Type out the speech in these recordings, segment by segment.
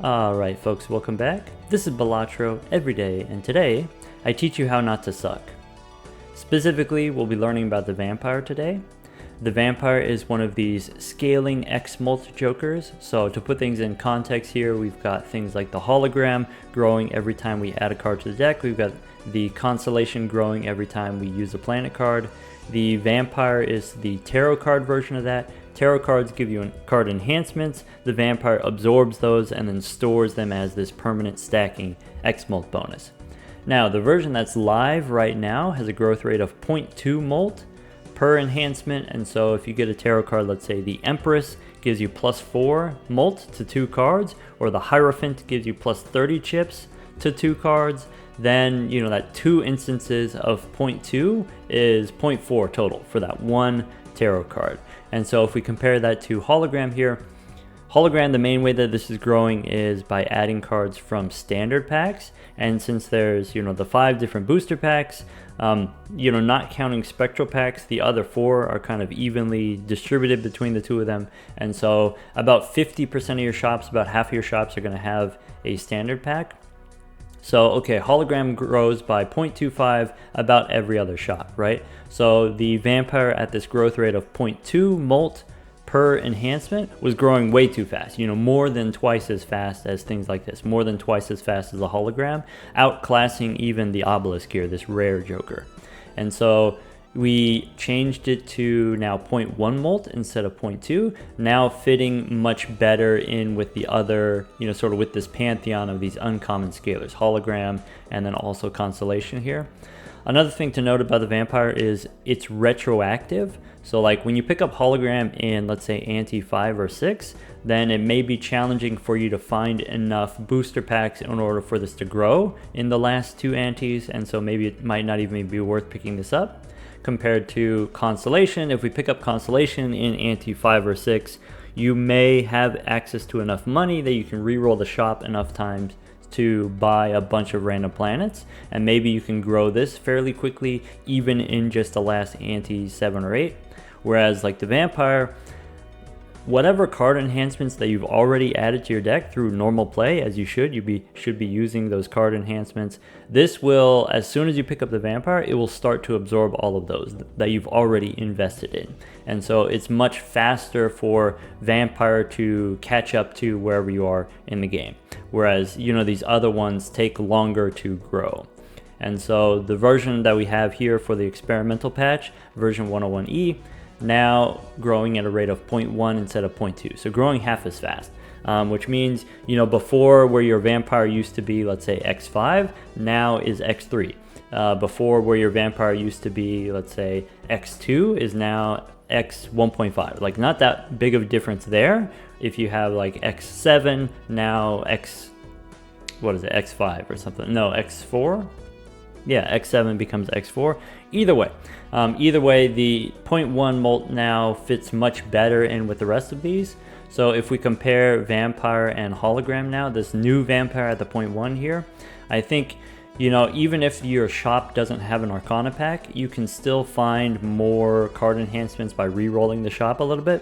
Alright folks, welcome back. This is Balatro every day, and today I teach you how not to suck. Specifically, we'll be learning about the vampire today. The vampire is one of these scaling X-Mult jokers. So to put things in context here, we've got things like the hologram growing every time we add a card to the deck. We've got the constellation growing every time we use a planet card. The vampire is the tarot card version of that. Tarot cards give you card enhancements. The vampire absorbs those and then stores them as this permanent stacking X-Mult bonus. Now, the version that's live right now has a growth rate of 0.2 Mult per enhancement, and so if you get a tarot card, let's say the Empress gives you plus 4 Mult to 2 cards, or the Hierophant gives you plus 30 chips to 2 cards, then that 2 instances of 0.2 is 0.4 total for that one tarot card. And so if we compare that to hologram here, hologram, the main way that this is growing is by adding cards from standard packs. And since there's the 5 different booster packs, not counting spectral packs, the other 4 are kind of evenly distributed between the 2 of them. And so about 50% of your shops, about half of your shops are going to have a standard pack. So, okay, hologram grows by 0.25 about every other shop, right? So the vampire at this growth rate of 0.2 Mult per enhancement was growing way too fast, more than twice as fast as things like this, more than twice as fast as a hologram, outclassing even the obelisk here, this rare joker. And so we changed it to now 0.1 Mult instead of 0.2, now fitting much better in with the other, sort of with this pantheon of these uncommon scalars, hologram and then also constellation here. Another thing to note about the vampire is it's retroactive. So like when you pick up hologram in, let's say, ante 5 or 6, then it may be challenging for you to find enough booster packs in order for this to grow in the last 2 antes, and so maybe it might not even be worth picking this up. Compared to constellation, if we pick up constellation in ante 5 or 6, you may have access to enough money that you can reroll the shop enough times to buy a bunch of random planets, and maybe you can grow this fairly quickly even in just the last ante 7 or 8. Whereas like the vampire, whatever card enhancements that you've already added to your deck through normal play, as you should be using those card enhancements. This will, as soon as you pick up the vampire, it will start to absorb all of those that you've already invested in. And so it's much faster for vampire to catch up to wherever you are in the game. Whereas, these other ones take longer to grow. And so the version that we have here for the experimental patch, version 101E, now growing at a rate of 0.1 instead of 0.2, so growing half as fast, which means before where your vampire used to be, let's say X5, now is X3. Before where your vampire used to be, let's say X2, is now X 1.5. Like not that big of a difference there. If you have like X7, now X5 or something, no, X4. Yeah, X7 becomes X4. Either way, the 0.1 Mult now fits much better in with the rest of these. So if we compare vampire and hologram now, this new vampire at the 0.1 here, I think, even if your shop doesn't have an Arcana pack, you can still find more card enhancements by re-rolling the shop a little bit.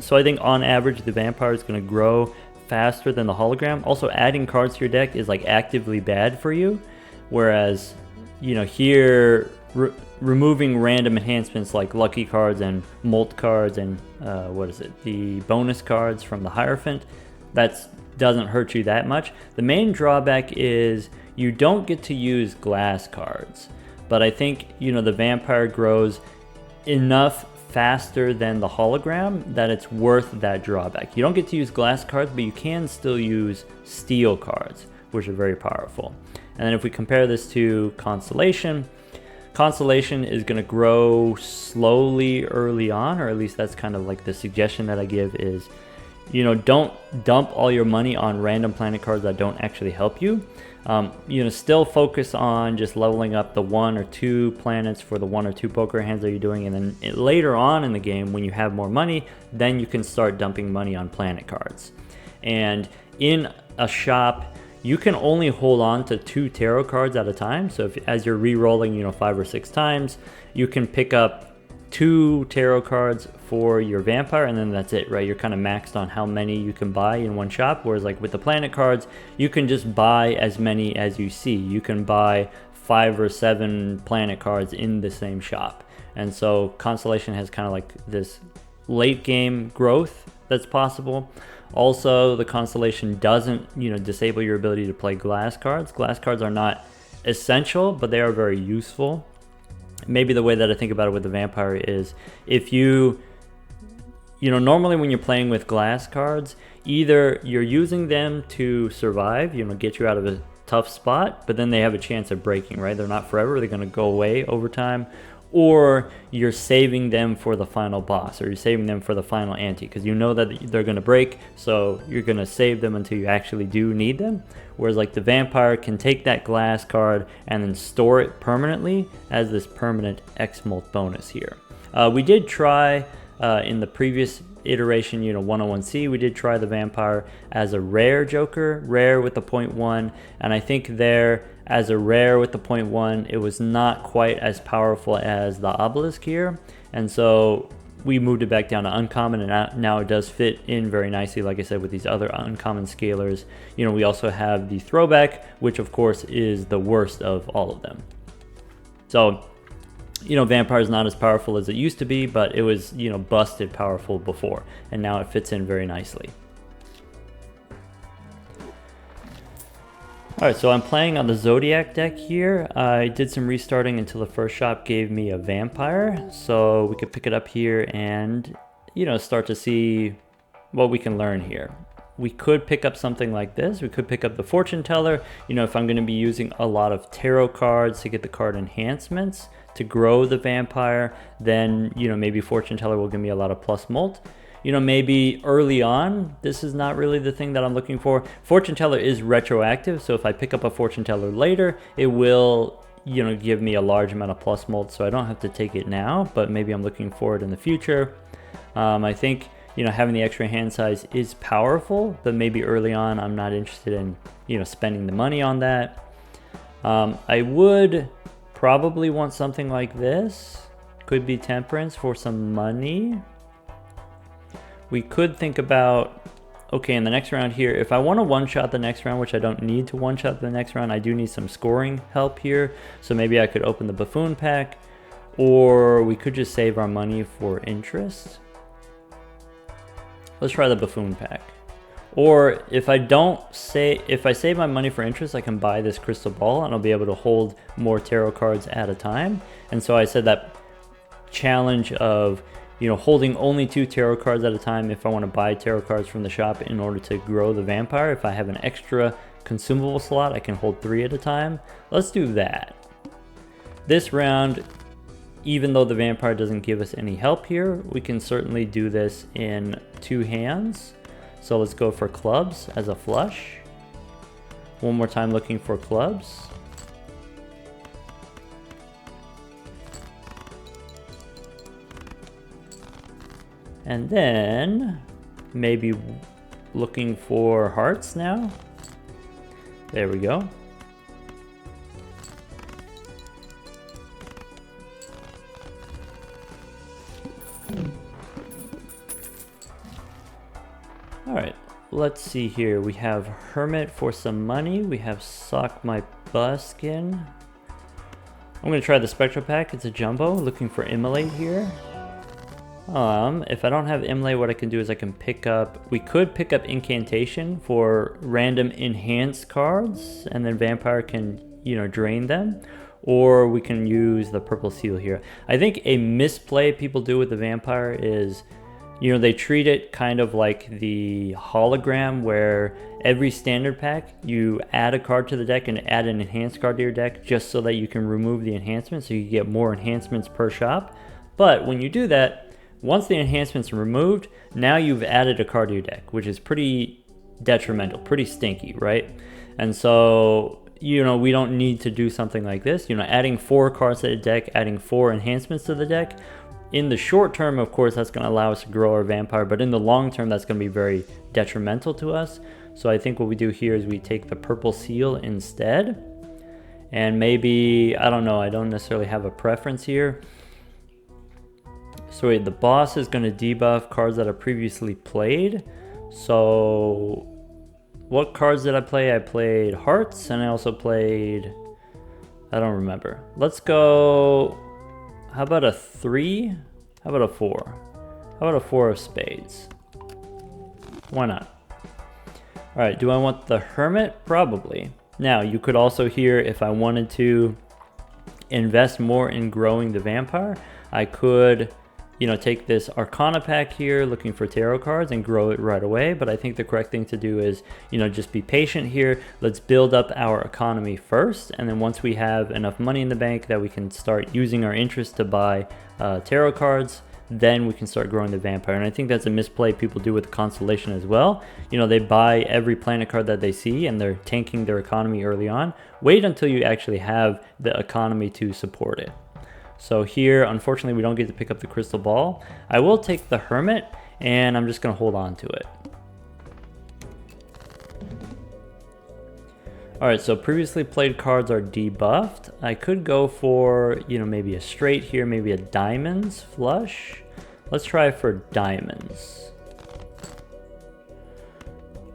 So I think on average, the vampire is going to grow faster than the hologram. Also, adding cards to your deck is like actively bad for you. Whereas, here, removing random enhancements like lucky cards and Mult cards and, the bonus cards from the Hierophant, that doesn't hurt you that much. The main drawback is you don't get to use glass cards. But I think, the vampire grows enough faster than the hologram that it's worth that drawback. You don't get to use glass cards, but you can still use steel cards, which are very powerful. And then if we compare this to constellation is going to grow slowly early on, or at least that's kind of like the suggestion that I give is, don't dump all your money on random planet cards that don't actually help you. Still focus on just leveling up the 1 or 2 planets for the 1 or 2 poker hands that you're doing, and then later on in the game when you have more money, then you can start dumping money on planet cards. And in a shop, you can only hold on to 2 tarot cards at a time. So as you're re-rolling 5 or 6 times, you can pick up 2 tarot cards for your vampire, and then that's it, right? You're kind of maxed on how many you can buy in one shop, whereas like with the planet cards, you can just buy as many as you see. You can buy 5 or 7 planet cards in the same shop. And so Constellation has kind of like this late game growth that's possible. Also, the Constellation doesn't, disable your ability to play glass cards. Glass cards are not essential, but they are very useful. Maybe the way that I think about it with the vampire is if normally when you're playing with glass cards, either you're using them to survive, get you out of a tough spot, but then they have a chance of breaking, right? They're not forever, they're going to go away over time. Or you're saving them for the final boss, or you're saving them for the final ante, because you know that they're going to break, so you're going to save them until you actually do need them. Whereas like the vampire can take that glass card and then store it permanently as this permanent X-Molt bonus here. We did try in the previous iteration, 101C, we did try the vampire as a rare joker, rare with the 0.1, and I think there, as a rare with the 0.1, it was not quite as powerful as the obelisk here, and so we moved it back down to uncommon, and now it does fit in very nicely, like I said, with these other uncommon scalars. We also have the throwback, which of course is the worst of all of them. So vampire is not as powerful as it used to be, but it was, busted powerful before, and now it fits in very nicely. Alright, so I'm playing on the Zodiac deck here. I did some restarting until the first shop gave me a vampire, so we could pick it up here and, start to see what we can learn here. We could pick up something like this. We could pick up the Fortune Teller, if I'm going to be using a lot of tarot cards to get the card enhancements to grow the vampire, then, maybe Fortune Teller will give me a lot of plus molt. Maybe early on, this is not really the thing that I'm looking for. Fortune Teller is retroactive, so if I pick up a Fortune Teller later, it will, give me a large amount of plus molt, so I don't have to take it now, but maybe I'm looking for it in the future. I think, having the extra hand size is powerful, but maybe early on, I'm not interested in, spending the money on that. I would probably want something like this. Could be Temperance for some money. We could think about, okay, in the next round here, if I want to one-shot the next round, which I don't need to one-shot the next round, I do need some scoring help here. So maybe I could open the Buffoon pack, or we could just save our money for interest. Let's try the Buffoon pack. Or if I save my money for interest, I can buy this crystal ball and I'll be able to hold more tarot cards at a time. And so I said that challenge of, holding only 2 tarot cards at a time if I want to buy tarot cards from the shop in order to grow the vampire. If I have an extra consumable slot, I can hold 3 at a time. Let's do that. This round, even though the vampire doesn't give us any help here, we can certainly do this in 2 hands. So let's go for clubs as a flush. One more time looking for clubs. And then maybe looking for hearts now. There we go. All right, let's see here. We have Hermit for some money. We have Sock My Buskin. I'm gonna try the Spectral Pack. It's a jumbo, looking for Immolate here. If I don't have Immolate, what I can do is we could pick up Incantation for random enhanced cards, and then Vampire can, drain them. Or we can use the Purple Seal here. I think a misplay people do with the Vampire is, they treat it kind of like the hologram, where every standard pack, you add a card to the deck and add an enhanced card to your deck just so that you can remove the enhancements, so you get more enhancements per shop. But when you do that, once the enhancements are removed, now you've added a card to your deck, which is pretty detrimental, pretty stinky, right? And so, we don't need to do something like this. Adding 4 cards to the deck, adding 4 enhancements to the deck. In the short term, of course, that's going to allow us to grow our vampire, but in the long term, that's going to be very detrimental to us. So I think what we do here is we take the Purple Seal instead. And maybe, I don't know, I don't necessarily have a preference here. So wait, the boss is going to debuff cards that are previously played. So what cards did I play? I played hearts, and I also played, I don't remember. Let's go, how about a 3? How about a 4? How about a 4 of spades? Why not? All right, do I want the hermit? Probably. Now, you could also here, if I wanted to invest more in growing the vampire, I could, you know, take this Arcana pack here, looking for tarot cards, and grow it right away. But I think the correct thing to do is, you know, just be patient here. Let's build up our economy first, and then once we have enough money in the bank that we can start using our interest to buy tarot cards, then we can start growing the vampire. And I think that's a misplay people do with the constellation as well. You know, they buy every planet card that they see and they're tanking their economy early on. Wait until you actually have the economy to support it. So here, unfortunately, we don't get to pick up the crystal ball. I will take the hermit, and I'm just gonna hold on to it. All right, so previously played cards are debuffed. I could go for, you know, maybe a straight here, maybe a diamonds flush. Let's try for diamonds.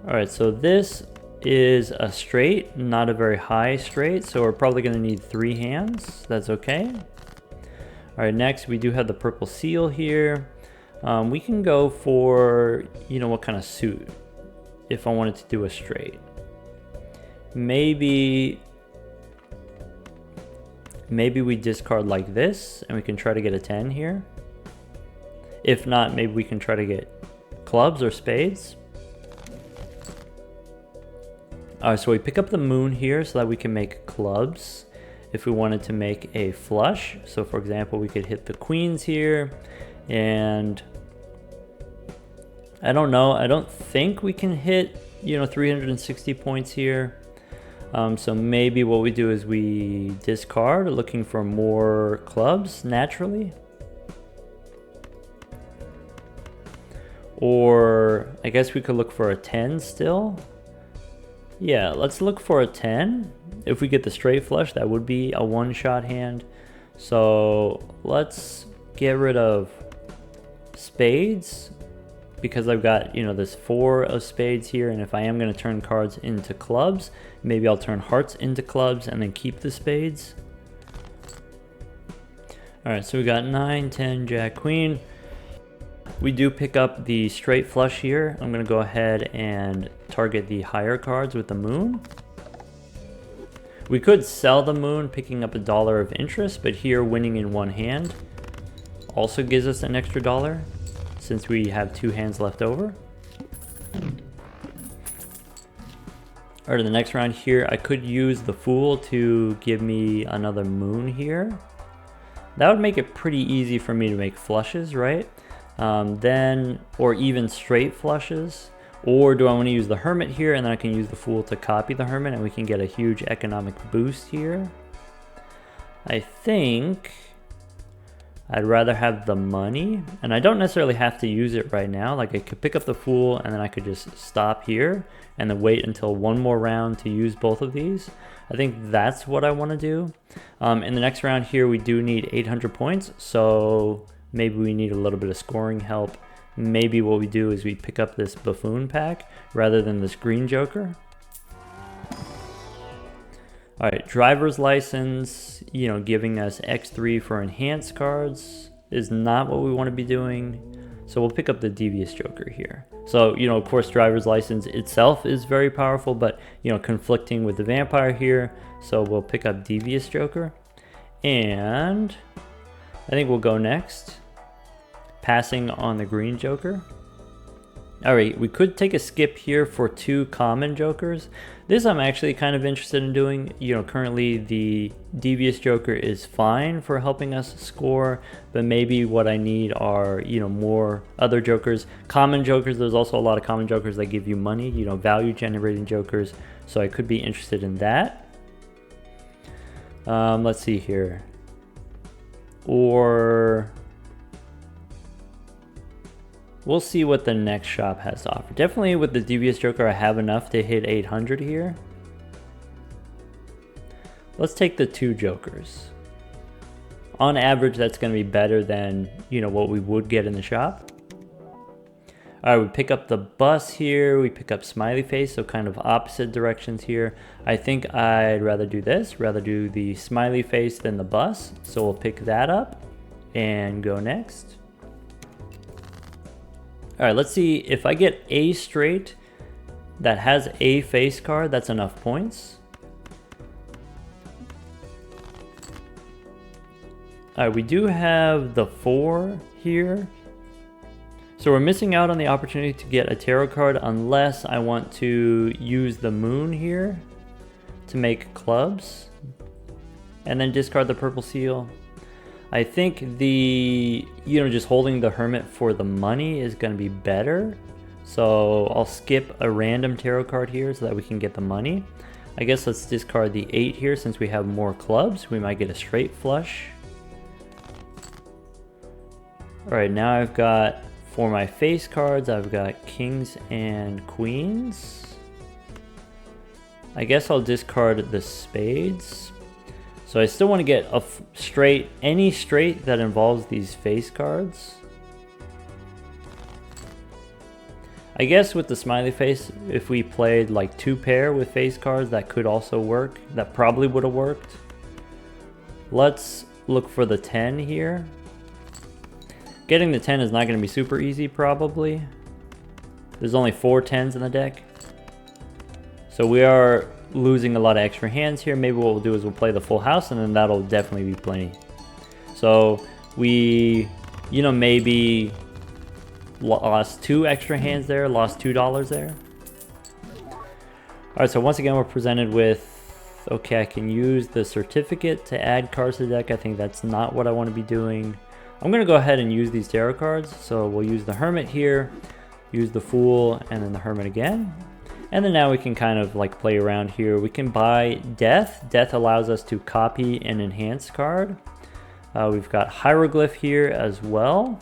All right, so this is a straight, not a very high straight, so we're probably gonna need 3 hands. That's okay. All right, next we do have the purple seal here. We can go for, you know, what kind of suit if I wanted to do a straight. Maybe we discard like this and we can try to get a 10 here. If not, maybe we can try to get clubs or spades. All right, so we pick up the moon here so that we can make clubs if we wanted to make a flush. So for example, we could hit the queens here, and I don't know, I don't think we can hit, you know, 360 points here. So maybe what we do is we discard, looking for more clubs naturally. Or I guess we could look for a 10 still. Yeah, let's look for a 10. If we get the straight flush, that would be a one-shot hand. So let's get rid of spades, because I've got, you know, this 4 of spades here, and if I am going to turn cards into clubs, maybe I'll turn hearts into clubs and then keep the spades. All right, so we got 9, 10, jack, queen. We do pick up the straight flush here. I'm going to go ahead and target the higher cards with the moon. We could sell the moon, picking up $1 of interest, but here winning in one hand also gives us an extra $1 since we have 2 hands left over. All right, in the next round here, I could use the fool to give me another moon here. That would make it pretty easy for me to make flushes, right? Or even straight flushes. Or do I want to use the hermit here, and then I can use the fool to copy the hermit, and we can get a huge economic boost here. I think I'd rather have the money, and I don't necessarily have to use it right now. Like, I could pick up the fool, and then I could just stop here and then wait until one more round to use both of these. I think that's what I want to do. In the next round here, we do need 800 points, so maybe we need a little bit of scoring help. Maybe what we do is we pick up this buffoon pack rather than this green joker. All right, driver's license, you know, giving us X3 for enhanced cards is not what we want to be doing. So we'll pick up the devious joker here. So, you know, of course, driver's license itself is very powerful, but, you know, conflicting with the vampire here. So we'll pick up devious joker. And I think we'll go next, passing on the green joker. All right, we could take a skip here for 2 common jokers. This I'm actually kind of interested in doing. You know, currently the devious joker is fine for helping us score, but maybe what I need are, you know, more other jokers. Common jokers, there's also a lot of common jokers that give you money, you know, value generating jokers. So I could be interested in that. Let's see here. Or we'll see what the next shop has to offer. Definitely with the devious joker, I have enough to hit 800 here. Let's take the 2 jokers. on average, that's going to be better than, you know, what we would get in the shop. All right, we pick up the bus here. We pick up smiley face, so kind of opposite directions here. I think I'd rather do this, rather do the smiley face than the bus. So we'll pick that up and go next. All right, let's see if I get a straight that has a face card, that's enough points. All right, we do have the 4 here. So we're missing out on the opportunity to get a tarot card unless I want to use the moon here to make clubs and then discard the purple seal. I think the, you know, just holding the hermit for the money is going to be better. So I'll skip a random tarot card here so that we can get the money. I guess let's discard the 8 here since we have more clubs. We might get a straight flush. All right, now I've got, for my face cards, I've got kings and queens. I guess I'll discard the spades. So I still want to get a straight, any straight that involves these face cards. I guess with the smiley face, if we played like 2 pair with face cards, that could also work. That probably would have worked. Let's look for the 10 here. Getting the 10 is not going to be super easy, probably. There's only 4 10s in the deck. So we are losing a lot of extra hands here. Maybe what we'll do is we'll play the full house, and then that'll definitely be plenty. So we, you know, maybe lost 2 extra hands there, lost $2 there. Alright, so once again we're presented with, okay, I can use the certificate to add cards to the deck. I think that's not what I want to be doing. I'm going to go ahead and use these tarot cards. So we'll use the hermit here, use the fool, and then the hermit again. And then now we can kind of like play around here. We can buy death. Death allows us to copy an enhanced card. We've got hieroglyph here as well.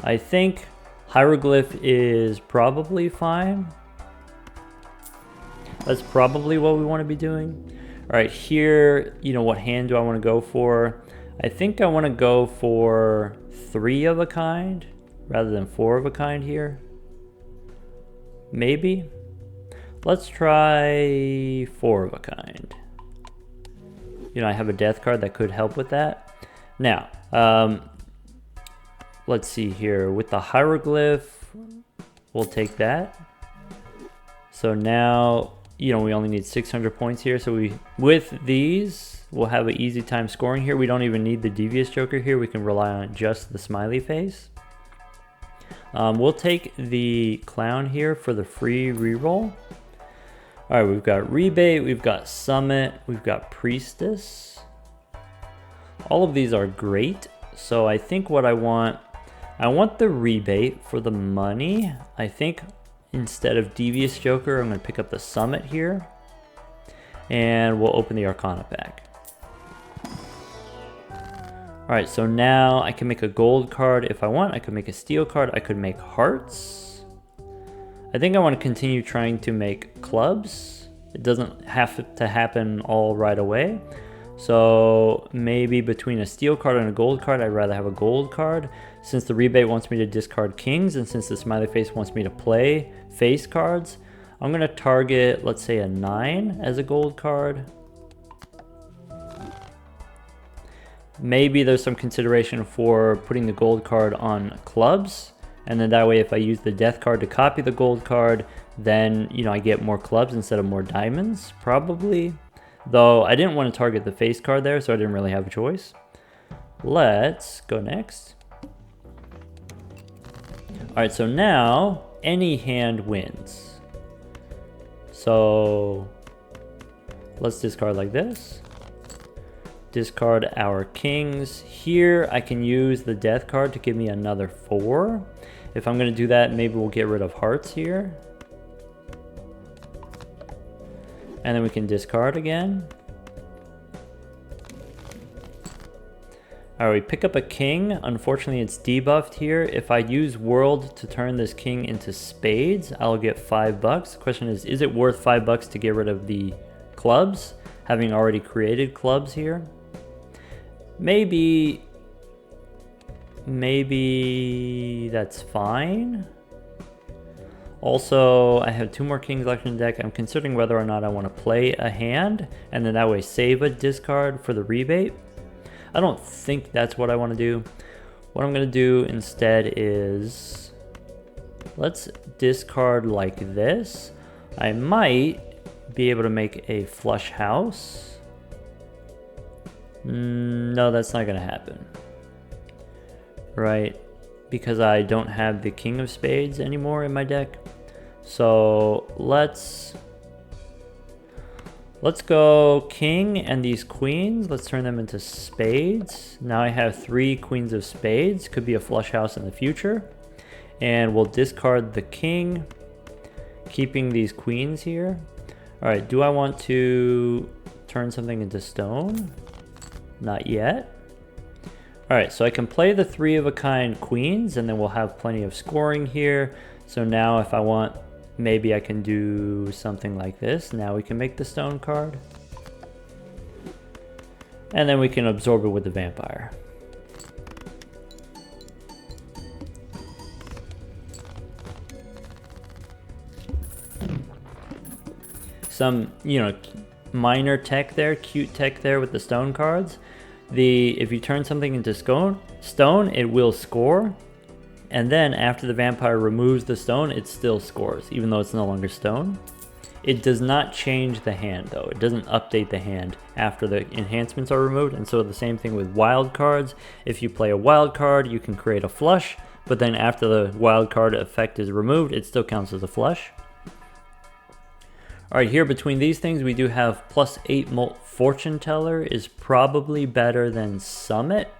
I think hieroglyph is probably fine. That's probably what we want to be doing. All right, here, you know, what hand do I want to go for? I think I want to go for 3 of a kind rather than 4 of a kind here. Maybe. Let's try 4 of a kind. You know, I have a death card that could help with that. Now, let's see here. With the hieroglyph, we'll take that. So now, you know, we only need 600 points here. So with these, we'll have an easy time scoring here. We don't even need the devious joker here. We can rely on just the smiley face. We'll take the clown here for the free reroll. All right, we've got rebate, we've got summit, we've got priestess. All of these are great. So I think what I want the rebate for the money. I think instead of devious joker, I'm going to pick up the summit here. And we'll open the arcana pack. Alright, so now I can make a gold card if I want. I could make a steel card. I could make hearts. I think I want to continue trying to make clubs. It doesn't have to happen all right away. So maybe between a steel card and a gold card, I'd rather have a gold card. Since the rebate wants me to discard kings, and since the smiley face wants me to play face cards, I'm going to target, let's say, a 9 as a gold card. Maybe there's some consideration for putting the gold card on clubs, and then that way if I use the death card to copy the gold card, then, you know, I get more clubs instead of more diamonds, probably. Though I didn't want to target the face card there, so I didn't really have a choice. Let's go next. Alright, so now any hand wins. So let's discard like this. Discard our kings. Here I can use the death card to give me another 4. If I'm going to do that, maybe we'll get rid of hearts here. And then we can discard again. Alright, we pick up a king. Unfortunately, it's debuffed here. If I use world to turn this king into spades, I'll get $5. The question is it worth $5 to get rid of the clubs, having already created clubs here? Maybe that's fine. Also, I have 2 more kings left in the deck. I'm considering whether or not I want to play a hand and then that way save a discard for the rebate. I don't think that's what I want to do. What I'm going to do instead is, let's discard like this. I might be able to make a flush house. No, that's not going to happen. Right? Because I don't have the king of spades anymore in my deck. So let's go king and these queens. Let's turn them into spades. Now I have 3 queens of spades. Could be a flush house in the future. And we'll discard the king, keeping these queens here. All right, do I want to turn something into stone? Not yet. All right, so I can play the 3 of a kind queens and then we'll have plenty of scoring here. So now if I want, maybe I can do something like this. Now we can make the stone card. And then we can absorb it with the vampire. Some, minor tech there, cute tech there with the stone cards. If you turn something into stone, it will score. And then after the vampire removes the stone, it still scores, even though it's no longer stone. It does not change the hand though. It doesn't update the hand after the enhancements are removed. And so the same thing with wild cards. If you play a wild card, you can create a flush, but then after the wild card effect is removed, it still counts as a flush. All right, here between these things, we do have +8 Fortune Teller is probably better than Summit.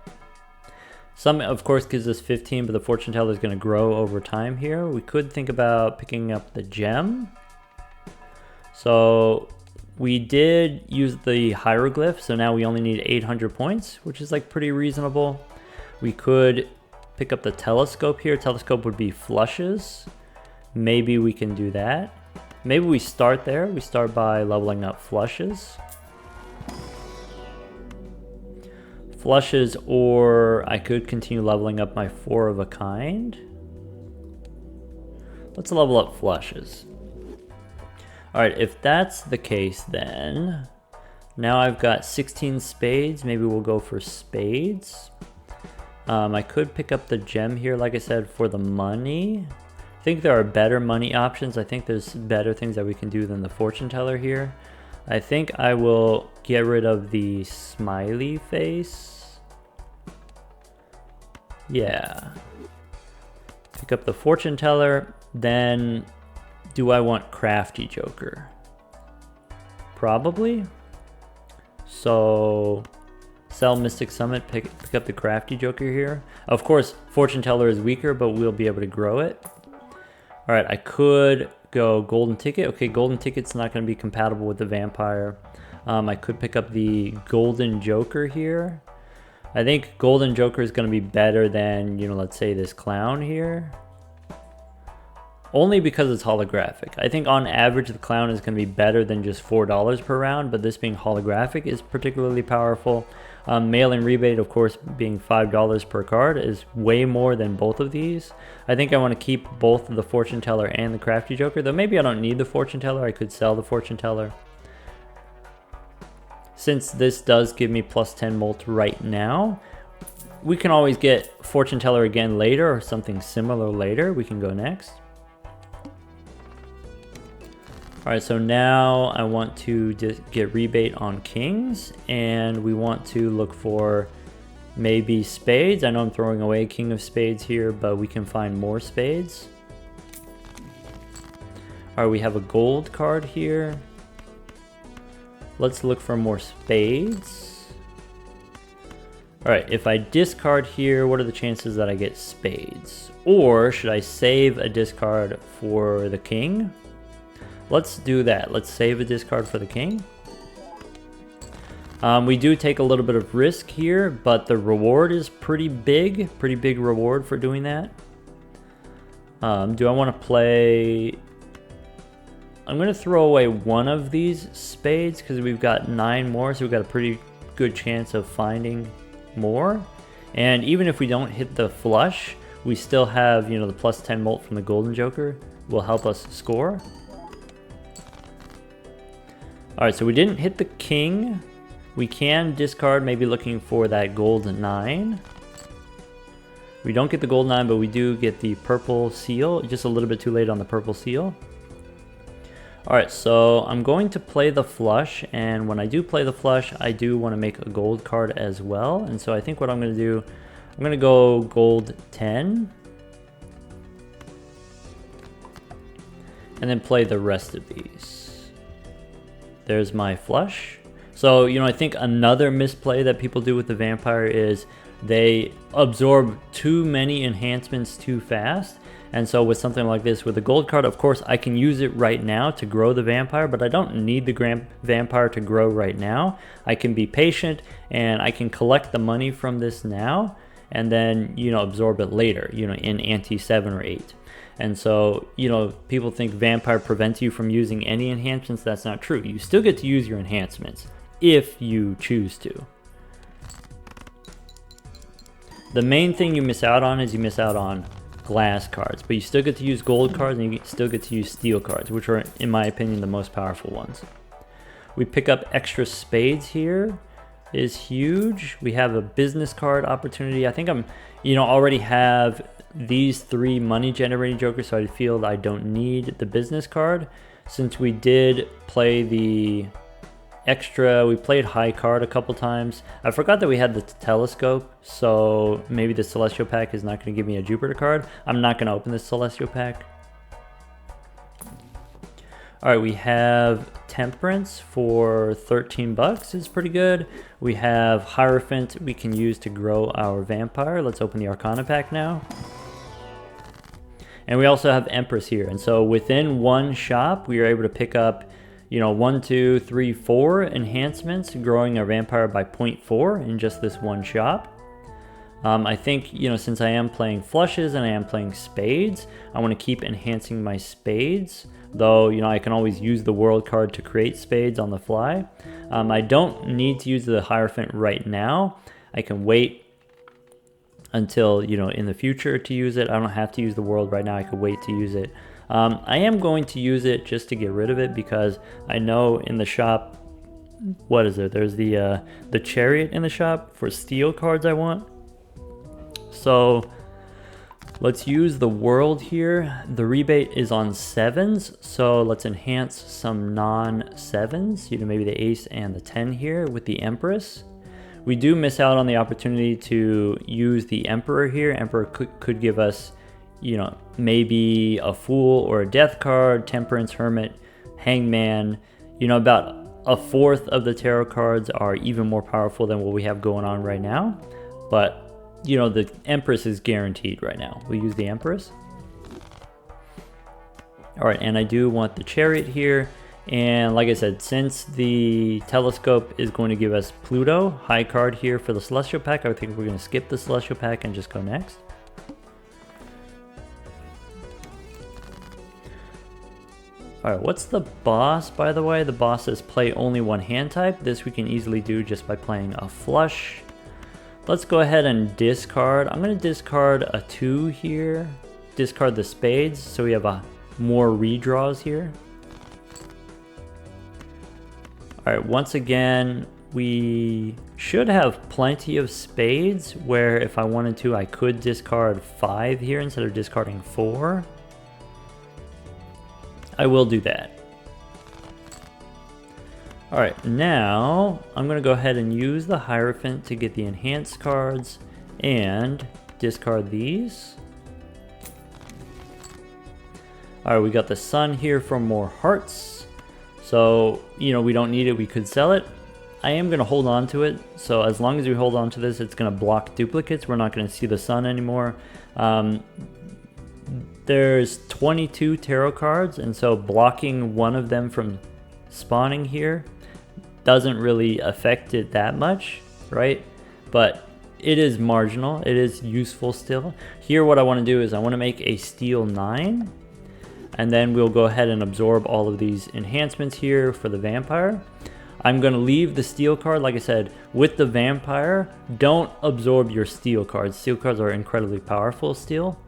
Summit, of course, gives us 15, but the Fortune Teller is going to grow over time here. We could think about picking up the gem. So we did use the hieroglyph, so now we only need 800 points, which is like pretty reasonable. We could pick up the telescope here. Telescope would be flushes. Maybe we can do that. Maybe we start there. We start by leveling up flushes. Flushes, or I could continue leveling up my 4 of a kind. Let's level up flushes. All right, if that's the case, then now I've got 16 spades. Maybe we'll go for spades. I could pick up the gem here, like I said, for the money. I think there are better money options. I think there's better things that we can do than the Fortune Teller here. I think I will get rid of the smiley face. Yeah. Pick up the Fortune Teller. Then, do I want Crafty Joker? Probably. So, sell Mystic Summit, pick up the Crafty Joker here. Of course, Fortune Teller is weaker, but we'll be able to grow it. All right, I could go Golden Ticket. Okay, Golden Ticket's not going to be compatible with the Vampire. I could pick up the Golden Joker here. I think Golden Joker is going to be better than, let's say this Clown here. Only because it's holographic. I think on average the Clown is going to be better than just $4 per round, but this being holographic is particularly powerful. Mail-in rebate, of course, being $5 per card is way more than both of these. I think I want to keep both the Fortune Teller and the Crafty Joker, though maybe I don't need the Fortune Teller. I could sell the Fortune Teller. Since this does give me +10 molt right now, we can always get Fortune Teller again later or something similar later. We can go next. All right, so now I want to get rebate on kings, and we want to look for maybe spades. I know I'm throwing away king of spades here, but we can find more spades. All right, we have a gold card here. Let's look for more spades. All right, if I discard here, what are the chances that I get spades? Or should I save a discard for the king? Let's do that. Let's save a discard for the king. We do take a little bit of risk here, but the reward is pretty big reward for doing that. Do I want to play... I'm going to throw away one of these spades because we've got 9 more, so we've got a pretty good chance of finding more. And even if we don't hit the flush, we still have, you know, the plus 10 molt from the golden joker will help us score. All right, so we didn't hit the king. We can discard, maybe looking for that gold 9. We don't get the gold 9, but we do get the purple seal. Just a little bit too late on the purple seal. All right, so I'm going to play the flush, and when I do play the flush, I do want to make a gold card as well. And so I think what I'm going to do, I'm going to go gold 10. And then play the rest of these. There's my flush. So, you know, I think another misplay that people do with the vampire is they absorb too many enhancements too fast. And so with something like this, with a gold card, of course, I can use it right now to grow the vampire, but I don't need the vampire to grow right now. I can be patient and I can collect the money from this now and then, you know, absorb it later, you know, in ante 7 or 8. And so, you know, people think vampire prevents you from using any enhancements. That's not true. You still get to use your enhancements if you choose to. The main thing you miss out on is you miss out on glass cards, but you still get to use gold cards and you still get to use steel cards, which are, in my opinion, the most powerful ones. We pick up extra spades here is huge. We have a business card opportunity. I think I'm, you know, already have these 3 money generating jokers, so I feel that I don't need the business card. Since we did play the extra, we played high card a couple times. I forgot that we had the telescope, so maybe the celestial pack is not going to give me a Jupiter card. I'm not going to open this celestial pack. All right, we have temperance for 13 bucks is pretty good. We have hierophant we can use to grow our vampire. Let's open the arcana pack now. And we also have empress here, and so within one shop we are able to pick up, you know, 1, 2, 3, 4 enhancements, growing our vampire by 0.4 in just this one shop. I think, you know, since I am playing flushes and I am playing spades, I want to keep enhancing my spades, though, you know, I can always use the world card to create spades on the fly. I don't need to use the hierophant right now. I can wait until, you know, in the future to use it. I don't have to use the world right now. I could wait to use it. I am going to use it just to get rid of it because I know in the shop, what is it? There's the chariot in the shop for steel cards I want. So let's use the world here. The rebate is on 7s, so let's enhance some non-7s, you know, maybe the ace and the 10 here with the empress. We do miss out on the opportunity to use the emperor here. Emperor could give us, you know, maybe a fool or a death card, temperance, hermit, hangman. You know, about a fourth of the tarot cards are even more powerful than what we have going on right now. But, you know, the empress is guaranteed right now. We'll use the empress. All right, and I do want the chariot here. And like I said, since the telescope is going to give us Pluto, high card here for the celestial pack, I think we're going to skip the celestial pack and just go next. Alright, what's the boss, by the way? The boss says play only one hand type. This we can easily do just by playing a flush. Let's go ahead and discard. I'm going to discard a 2 here. Discard the spades, so we have more redraws here. Alright, once again, we should have plenty of spades, where if I wanted to, I could discard 5 here instead of discarding 4. I will do that. Alright, now I'm going to go ahead and use the Hierophant to get the enhanced cards and discard these. Alright, we got the Sun here for more hearts. So, you know, we don't need it, we could sell it. I am going to hold on to it, so as long as we hold on to this, it's going to block duplicates. We're not going to see the Sun anymore. There's 22 tarot cards, and so blocking one of them from spawning here doesn't really affect it that much, right? But it is marginal, it is useful still. Here what I want to do is I want to make a steel 9. And then we'll go ahead and absorb all of these enhancements here for the vampire. I'm going to leave the steel card. Like I said, with the vampire, don't absorb your steel cards. Steel cards are incredibly powerful still.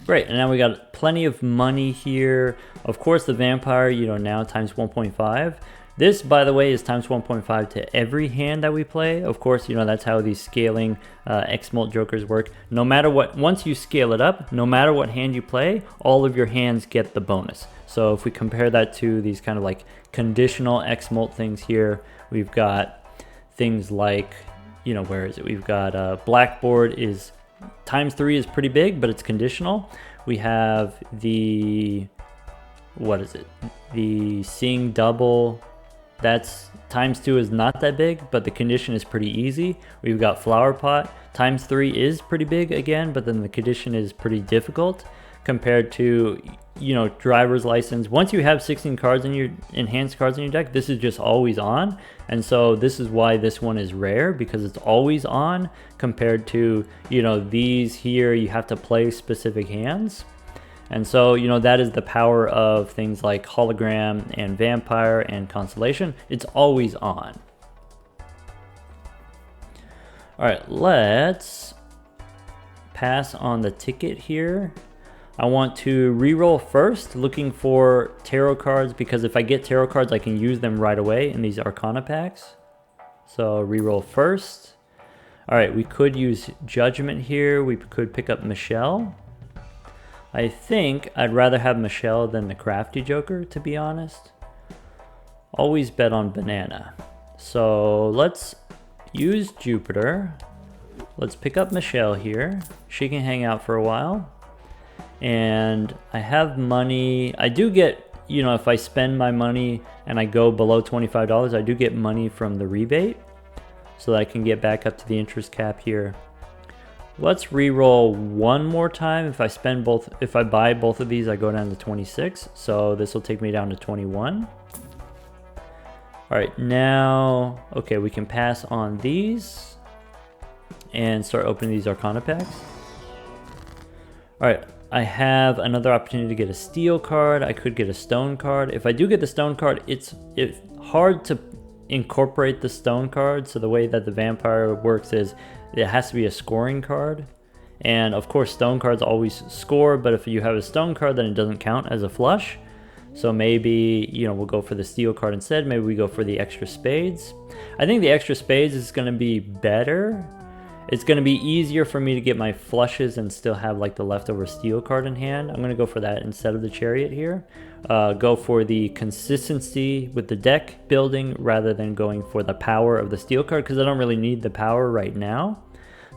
Great, and now we got plenty of money here. Of course, the vampire, you know, now times 1.5. This, by the way, is times 1.5 to every hand that we play. Of course, you know, that's how these scaling X-Molt jokers work. No matter what, once you scale it up, no matter what hand you play, all of your hands get the bonus. So if we compare that to these kind of like conditional X-Molt things here, we've got things like, you know, where is it? We've got Blackboard is times 3 is pretty big, but it's conditional. We have the, what is it? The seeing double, that's times 2 is not that big, but the condition is pretty easy. We've got Flower Pot, times 3 is pretty big again, but then the condition is pretty difficult compared to, you know, driver's license. Once you have 16 cards in your enhanced cards in your deck, this is just always on. And so this is why this one is rare, because it's always on compared to, you know, these here, you have to play specific hands. And so, you know, that is the power of things like Hologram and Vampire and Constellation. It's always on. All right, let's pass on the ticket here. I want to reroll first, looking for tarot cards, because if I get tarot cards, I can use them right away in these Arcana packs. So reroll first. All right, we could use Judgment here. We could pick up Michelle. I think I'd rather have Michelle than the Crafty Joker, to be honest. Always bet on Banana. So let's use Jupiter. Let's pick up Michelle here. She can hang out for a while. And I have money. I do get, you know, if I spend my money and I go below $25, I do get money from the rebate, so that I can get back up to the interest cap here. Let's re-roll one more time. If I spend both, if I buy both of these, I go down to 26. So this will take me down to 21. All right, now, okay, we can pass on these and start opening these Arcana packs. All right, I have another opportunity to get a steel card. I could get a stone card. If I do get the stone card, it's hard to incorporate the stone card. So the way that the vampire works is it has to be a scoring card. And of course, stone cards always score, but if you have a stone card, then it doesn't count as a flush. So maybe, you know, we'll go for the steel card instead. Maybe we go for the extra spades. I think the extra spades is going to be better. It's going to be easier for me to get my flushes and still have like the leftover steel card in hand. I'm going to go for that instead of the chariot here. Go for the consistency with the deck building rather than going for the power of the steel card, because I don't really need the power right now.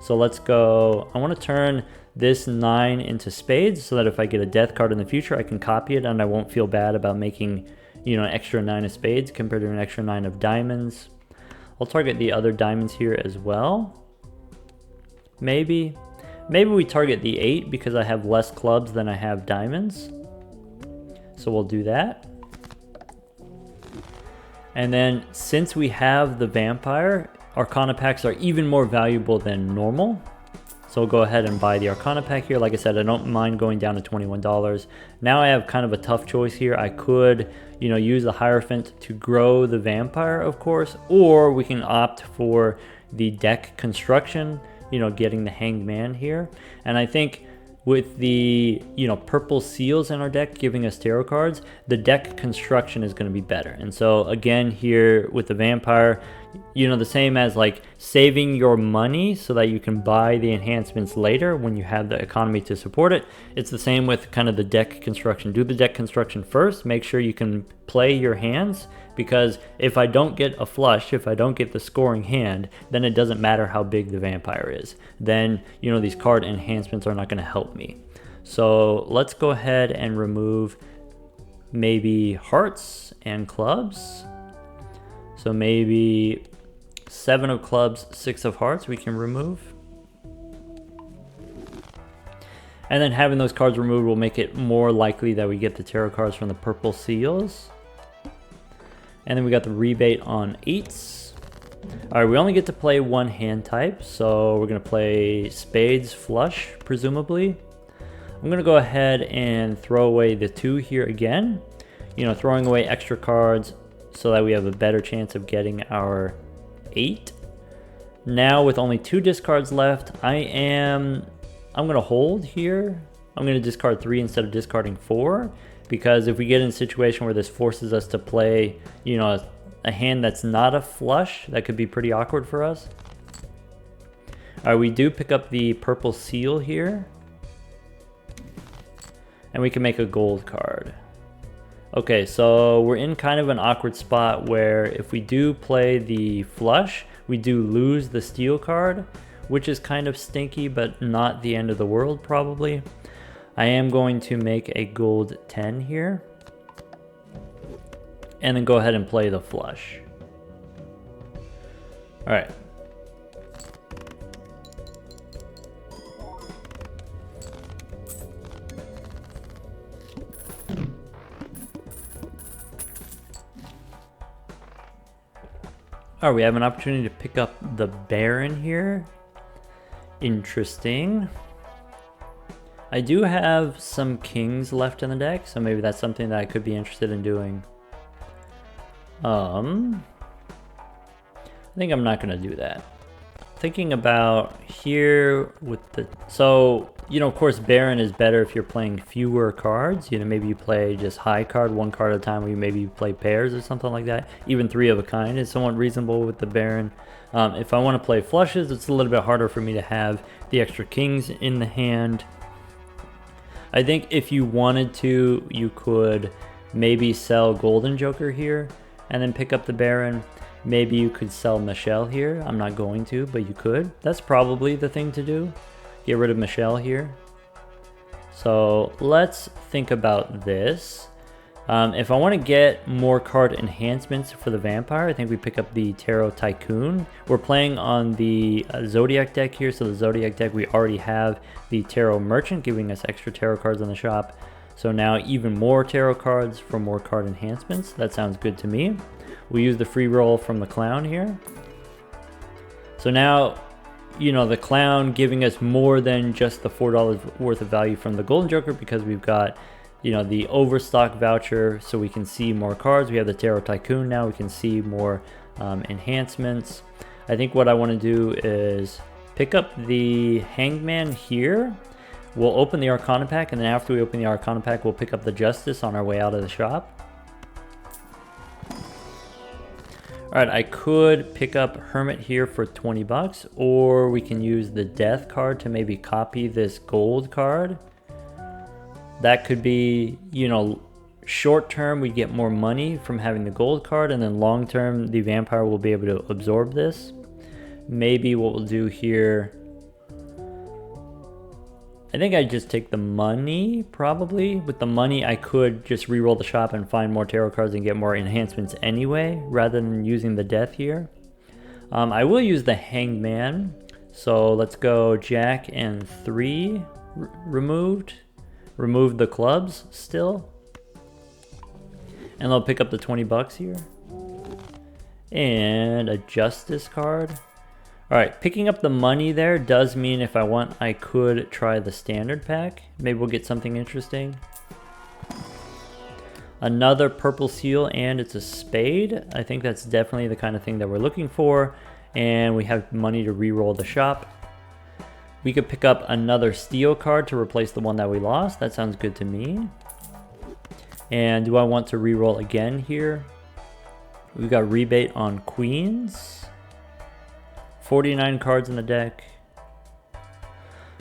So let's go. I want to turn this 9 into spades so that if I get a death card in the future, I can copy it and I won't feel bad about making, you know, an extra 9 of spades compared to an extra 9 of diamonds. I'll target the other diamonds here as well. Maybe we target the 8 because I have less clubs than I have diamonds. So we'll do that. And then since we have the vampire, Arcana packs are even more valuable than normal. So we'll go ahead and buy the Arcana pack here. Like I said, I don't mind going down to $21. Now I have kind of a tough choice here. I could, you know, use the Hierophant to grow the vampire, of course, or we can opt for the deck construction, you know, getting the Hanged Man here. And I think with the, you know, purple seals in our deck giving us tarot cards, the deck construction is going to be better. And so again here with the vampire, you know, the same as like saving your money so that you can buy the enhancements later when you have the economy to support it. It's the same with kind of the deck construction. Do the deck construction first, make sure you can play your hands, because if I don't get a flush, if I don't get the scoring hand, then it doesn't matter how big the vampire is. Then, you know, these card enhancements are not going to help me. So let's go ahead and remove maybe hearts and clubs. So maybe 7 of clubs, 6 of hearts we can remove. And then having those cards removed will make it more likely that we get the tarot cards from the purple seals. And then we got the rebate on 8s. Alright, we only get to play one hand type, so we're going to play spades flush, presumably. I'm going to go ahead and throw away the 2 here again. You know, throwing away extra cards so that we have a better chance of getting our 8. Now with only 2 discards left, I'm going to hold here. I'm going to discard 3 instead of discarding 4, because if we get in a situation where this forces us to play, you know, a hand that's not a flush, that could be pretty awkward for us. Alright, we do pick up the purple seal here. And we can make a gold card. Okay, so we're in kind of an awkward spot where if we do play the flush, we do lose the steel card, which is kind of stinky, but not the end of the world probably. I am going to make a gold 10 here. And then go ahead and play the flush. Alright. Alright, we have an opportunity to pick up the Baron here. Interesting. I do have some kings left in the deck, so maybe that's something that I could be interested in doing. I think I'm not going to do that. Thinking about here with the... So, you know, of course, Baron is better if you're playing fewer cards. You know, maybe you play just high card, 1 card at a time, or maybe you play pairs or something like that. Even 3 of a kind is somewhat reasonable with the Baron. If I want to play flushes, it's a little bit harder for me to have the extra kings in the hand. I think if you wanted to, you could maybe sell Golden Joker here and then pick up the Baron. Maybe you could sell Michelle here. I'm not going to, but you could. That's probably the thing to do. Get rid of Michelle here. So let's think about this. If I want to get more card enhancements for the vampire, I think we pick up the Tarot Tycoon. We're playing on the Zodiac deck here, so the Zodiac deck, we already have the Tarot Merchant giving us extra tarot cards in the shop. So now even more tarot cards for more card enhancements. That sounds good to me. We use the free roll from the clown here. So now, you know, the clown giving us more than just the $4 worth of value from the Golden Joker, because we've got, you know, the overstock voucher so we can see more cards. We have the Tarot Tycoon now, we can see more enhancements. I think what I want to do is pick up the Hangman here. We'll open the Arcana pack, and then after we open the Arcana pack, we'll pick up the Justice on our way out of the shop. Alright, I could pick up Hermit here for 20 bucks, or we can use the Death card to maybe copy this gold card. That could be, you know, short term we get more money from having the gold card, and then long term the vampire will be able to absorb this. Maybe what we'll do here, I think I just take the money, probably. With the money, I could just re-roll the shop and find more tarot cards and get more enhancements anyway, rather than using the Death here. I will use the Hangman. So let's go Jack and 3 removed. Remove the clubs still. And they'll pick up the 20 bucks here. And a Justice card. Alright, picking up the money there does mean if I want, I could try the standard pack. Maybe we'll get something interesting. Another purple seal, and it's a spade. I think that's definitely the kind of thing that we're looking for. And we have money to re-roll the shop. We could pick up another steel card to replace the one that we lost. That sounds good to me. And do I want to re-roll again here? We've got rebate on queens. 49 cards in the deck.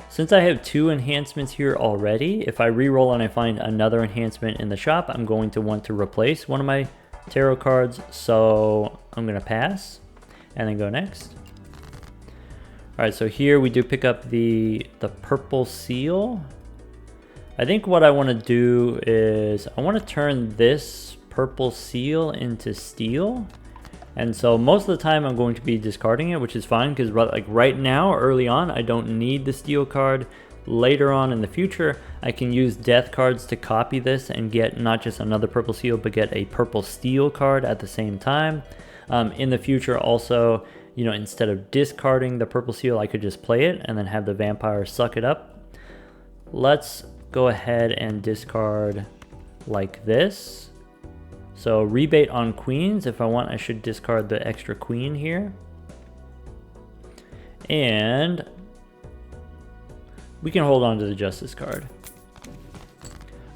Since I have 2 enhancements here already, if I re-roll and I find another enhancement in the shop, I'm going to want to replace one of my tarot cards. So I'm going to pass and then go next. Alright, so here we do pick up the purple seal. I think what I want to do is I want to turn this purple seal into steel. And so most of the time I'm going to be discarding it, which is fine, because like right now, early on, I don't need the steel card. Later on in the future, I can use Death cards to copy this and get not just another purple seal, but get a purple steel card at the same time. In the future also, you know, instead of discarding the purple seal, I could just play it and then have the vampire suck it up. Let's go ahead and discard like this. So rebate on queens. If I want, I should discard the extra queen here. And we can hold on to the justice card.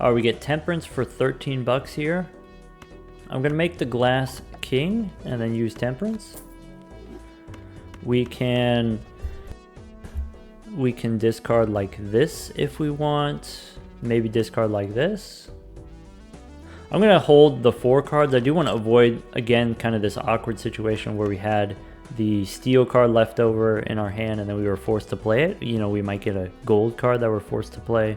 We get temperance for 13 bucks here. I'm gonna make the glass king and then use temperance. We can discard like this if we want. Maybe discard like this. I'm gonna hold the 4 cards. I do want to avoid, again, kind of this awkward situation where we had the steel card left over in our hand and then we were forced to play it. You know, we might get a gold card that we're forced to play.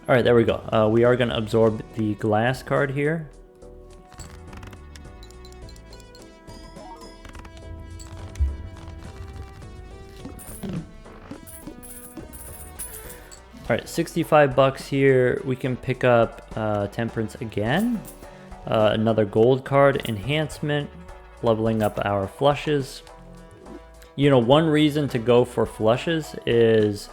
All right, there we go. We are gonna absorb the glass card here. All right, 65 bucks here. We can pick up temperance again. Another gold card enhancement, leveling up our flushes. You know, one reason to go for flushes is,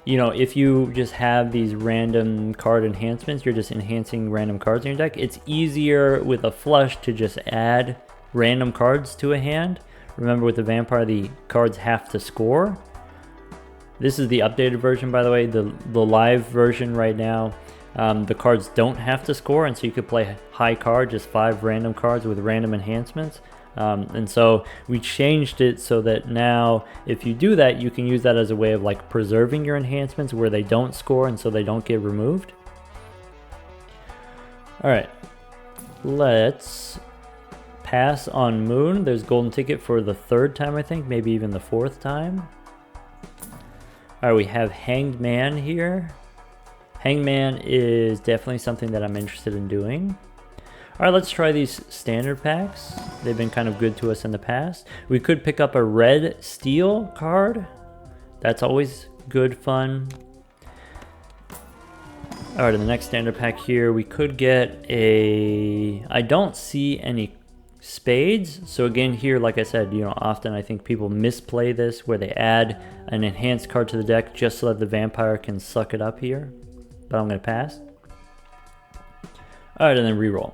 you know, if you just have these random card enhancements, you're just enhancing random cards in your deck. It's easier with a flush to just add random cards to a hand. Remember, with the vampire, the cards have to score. This is the updated version, by the way. The live version right now, the cards don't have to score, and so you could play high card, just 5 random cards with random enhancements. And so we changed it so that now if you do that, you can use that as a way of like preserving your enhancements where they don't score and so they don't get removed. All right, let's pass on Moon. There's golden ticket for the 3rd time, I think, maybe even the 4th time. All right, we have Hanged Man here. Hanged Man is definitely something that I'm interested in doing. All right, let's try these standard packs. They've been kind of good to us in the past. We could pick up a red steel card. That's always good fun. All right, in the next standard pack here, we could get a... I don't see any spades. So again, here, like I said, you know, often I think people misplay this where they add an enhanced card to the deck just so that the vampire can suck it up here. But I'm going to pass. All right, and then reroll.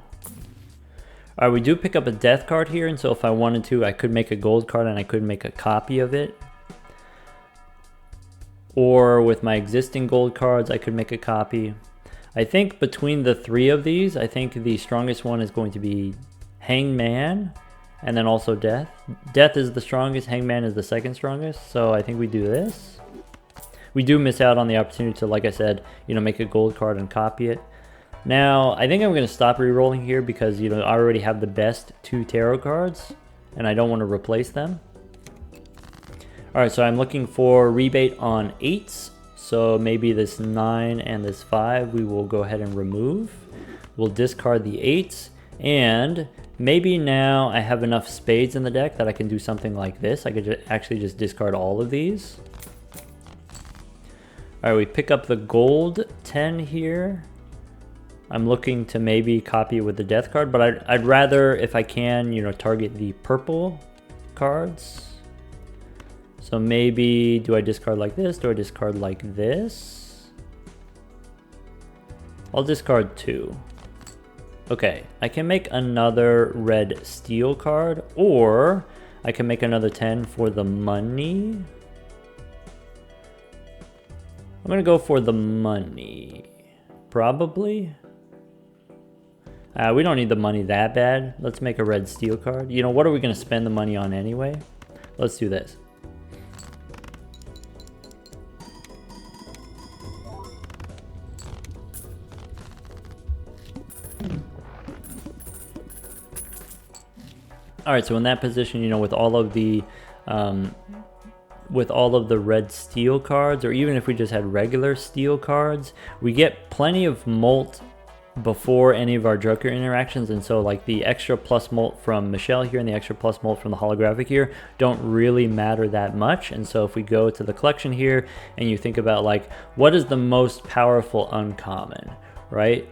All right, we do pick up a death card here, and so if I wanted to, I could make a gold card and I could make a copy of it. Or with my existing gold cards, I could make a copy. I think between the 3 of these, I think the strongest one is going to be Hanged Man, and then also Death. Death is the strongest, Hanged Man is the 2nd strongest, so I think we do this. We do miss out on the opportunity to, like I said, you know, make a gold card and copy it. Now, I think I'm going to stop re-rolling here because, you know, I already have the best 2 tarot cards, and I don't want to replace them. All right, so I'm looking for rebate on 8s, so maybe this 9 and this 5 we will go ahead and remove. We'll discard the 8s, and maybe now I have enough spades in the deck that I can do something like this. I could actually just discard all of these. All right, we pick up the gold 10 here. I'm looking to maybe copy it with the death card, but I'd rather, if I can, you know, target the purple cards. So maybe, do I discard like this? Do I discard like this? I'll discard 2. Okay, I can make another red steel card, or I can make another 10 for the money. I'm gonna go for the money, probably. We don't need the money that bad. Let's make a red steel card. You know, what are we gonna spend the money on anyway? Let's do this. All right, so in that position, you know, with all of the red steel cards, or even if we just had regular steel cards, we get plenty of molt before any of our Joker interactions, and so like the extra plus molt from Michelle here and the extra plus molt from the holographic here don't really matter that much. And so if we go to the collection here and you think about like what is the most powerful uncommon, right?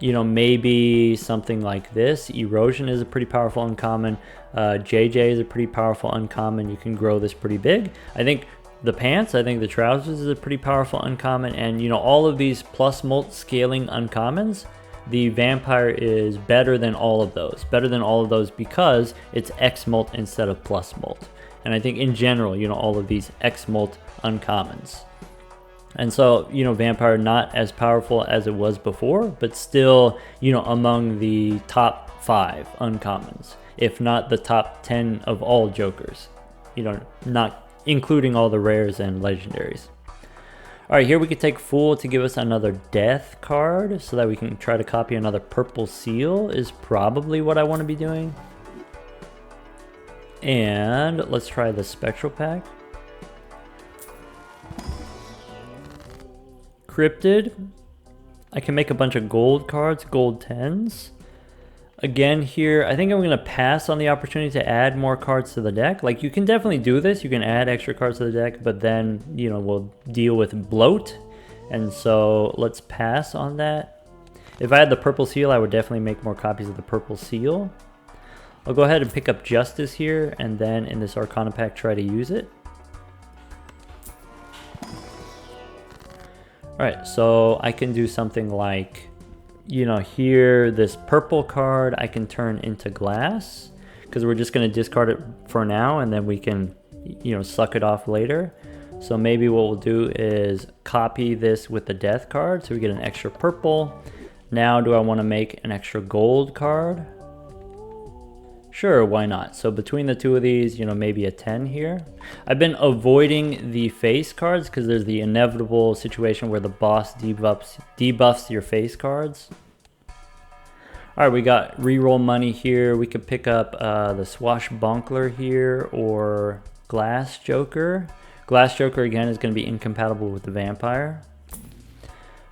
you know, maybe something like this. Erosion is a pretty powerful uncommon. JJ is a pretty powerful uncommon. You can grow this pretty big. I think the pants, I think the trousers is a pretty powerful uncommon. And, you know, all of these plus molt scaling uncommons, the vampire is better than all of those. Better than all of those because it's X molt instead of plus molt. And I think in general, you know, all of these X molt uncommons. And so, you know, vampire not as powerful as it was before, but still, you know, among the top 5 uncommons, if not the top 10 of all jokers, you know, not including all the rares and legendaries. All right, here we could take Fool to give us another death card so that we can try to copy another purple seal is probably what I want to be doing. And let's try the spectral pack. Cryptid. I can make a bunch of gold cards, gold 10s. Again here, I think I'm going to pass on the opportunity to add more cards to the deck. Like, you can definitely do this. You can add extra cards to the deck, but then, you know, we'll deal with bloat. And so let's pass on that. If I had the purple seal, I would definitely make more copies of the purple seal. I'll go ahead and pick up Justice here, and then in this Arcana pack, try to use it. Alright, so I can do something like, you know, here, this purple card I can turn into glass, because we're just going to discard it for now, and then we can, you know, suck it off later. So maybe what we'll do is copy this with the death card, so we get an extra purple. Now, do I want to make an extra gold card? Sure, why not? So between the two of these, you know, maybe a 10 here. I've been avoiding the face cards because there's the inevitable situation where the boss debuffs your face cards. All right, we got reroll money here. We could pick up the Swashbuckler here or Glass Joker. Glass Joker, again, is going to be incompatible with the Vampire.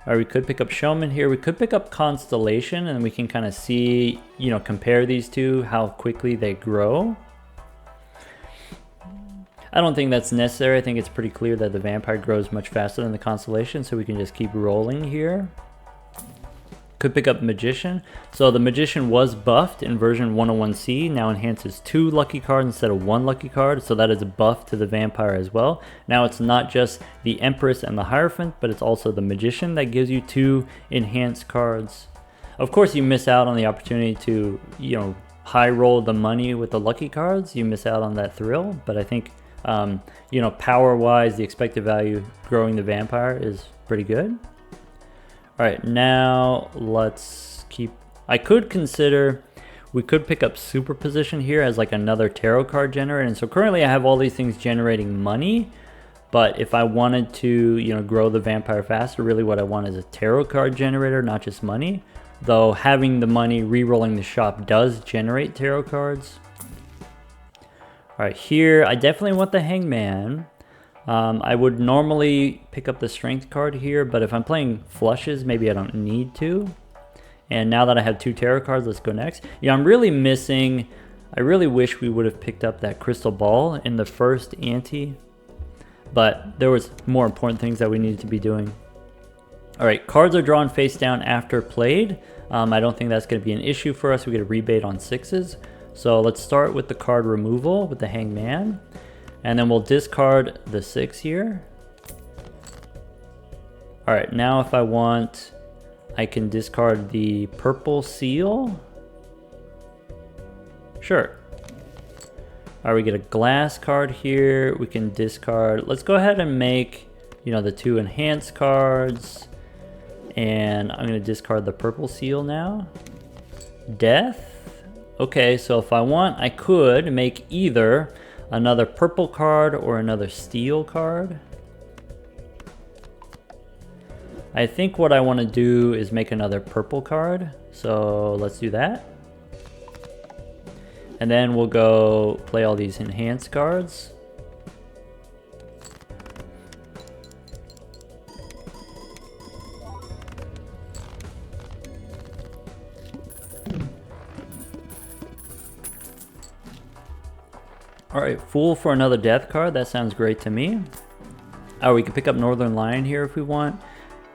All right, we could pick up Showman here. We could pick up Constellation, and we can kind of see, you know, compare these two, how quickly they grow. I don't think that's necessary. I think it's pretty clear that the Vampire grows much faster than the Constellation, so we can just keep rolling here. Could pick up Magician. So the Magician was buffed in version 101C, now enhances 2 lucky cards instead of 1 lucky card, so that is a buff to the Vampire as well. Now it's not just the Empress and the Hierophant, but it's also the Magician that gives you 2 enhanced cards. Of course, you miss out on the opportunity to, you know, high roll the money with the lucky cards. You miss out on that thrill, but I think, you know, power-wise, the expected value growing the Vampire is pretty good. All right, now let's keep, I could consider, we could pick up Superposition here as like another tarot card generator. And so currently I have all these things generating money, but if I wanted to, you know, grow the Vampire faster, really what I want is a tarot card generator, not just money. Though having the money, re-rolling the shop does generate tarot cards. All right, here, I definitely want the Hangman. I would normally pick up the Strength card here, but if I'm playing flushes, maybe I don't need to. And now that I have 2 tarot cards, let's go next. Yeah, I'm really missing, I really wish we would have picked up that Crystal Ball in the first ante, but there was more important things that we needed to be doing. All right, cards are drawn face down after played. I don't think that's going to be an issue for us. We get a rebate on 6s. So let's start with the card removal with the Hangman. And then we'll discard the 6 here. All right, now if I want, I can discard the purple seal. Sure. All right, we get a glass card here. We can discard. Let's go ahead and make, you know, the 2 enhanced cards. And I'm going to discard the purple seal now. Death. Okay, so if I want, I could make either another purple card or another steel card. I think what I want to do is make another purple card. So let's do that. And then we'll go play all these enhanced cards. All right, Fool for another death card. That sounds great to me. Oh, we can pick up Northern Lion here if we want.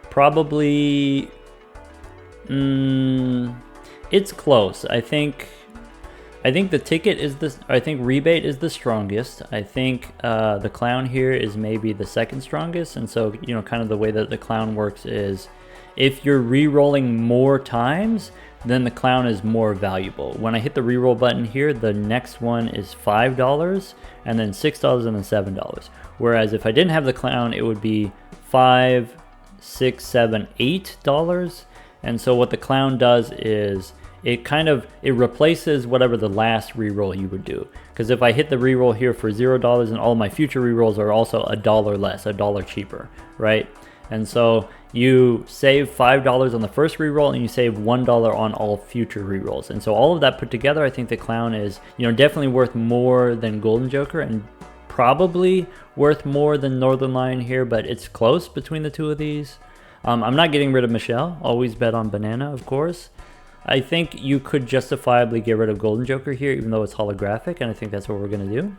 Probably, It's close. I think the ticket is the. I think rebate is the strongest. I think the clown here is maybe the second strongest. And so, you know, kind of the way that the clown works is, if you're re-rolling more times, then the clown is more valuable. When I hit the re-roll button here, the next one is $5, and then $6, and then $7. Whereas if I didn't have the clown, it would be $5, $6, $7, $8. And so what the clown does is it replaces whatever the last reroll you would do. Because if I hit the reroll here for $0, and all my future rerolls are also $1 less, $1 cheaper, right? And so you save $5 on the first reroll, and you save $1 on all future rerolls. And so all of that put together, I think the clown is, you know, definitely worth more than Golden Joker, and probably worth more than Northern Lion here, but it's close between the two of these. I'm not getting rid of Michelle. Always bet on Banana, of course. I think you could justifiably get rid of Golden Joker here, even though it's holographic, and I think that's what we're going to do.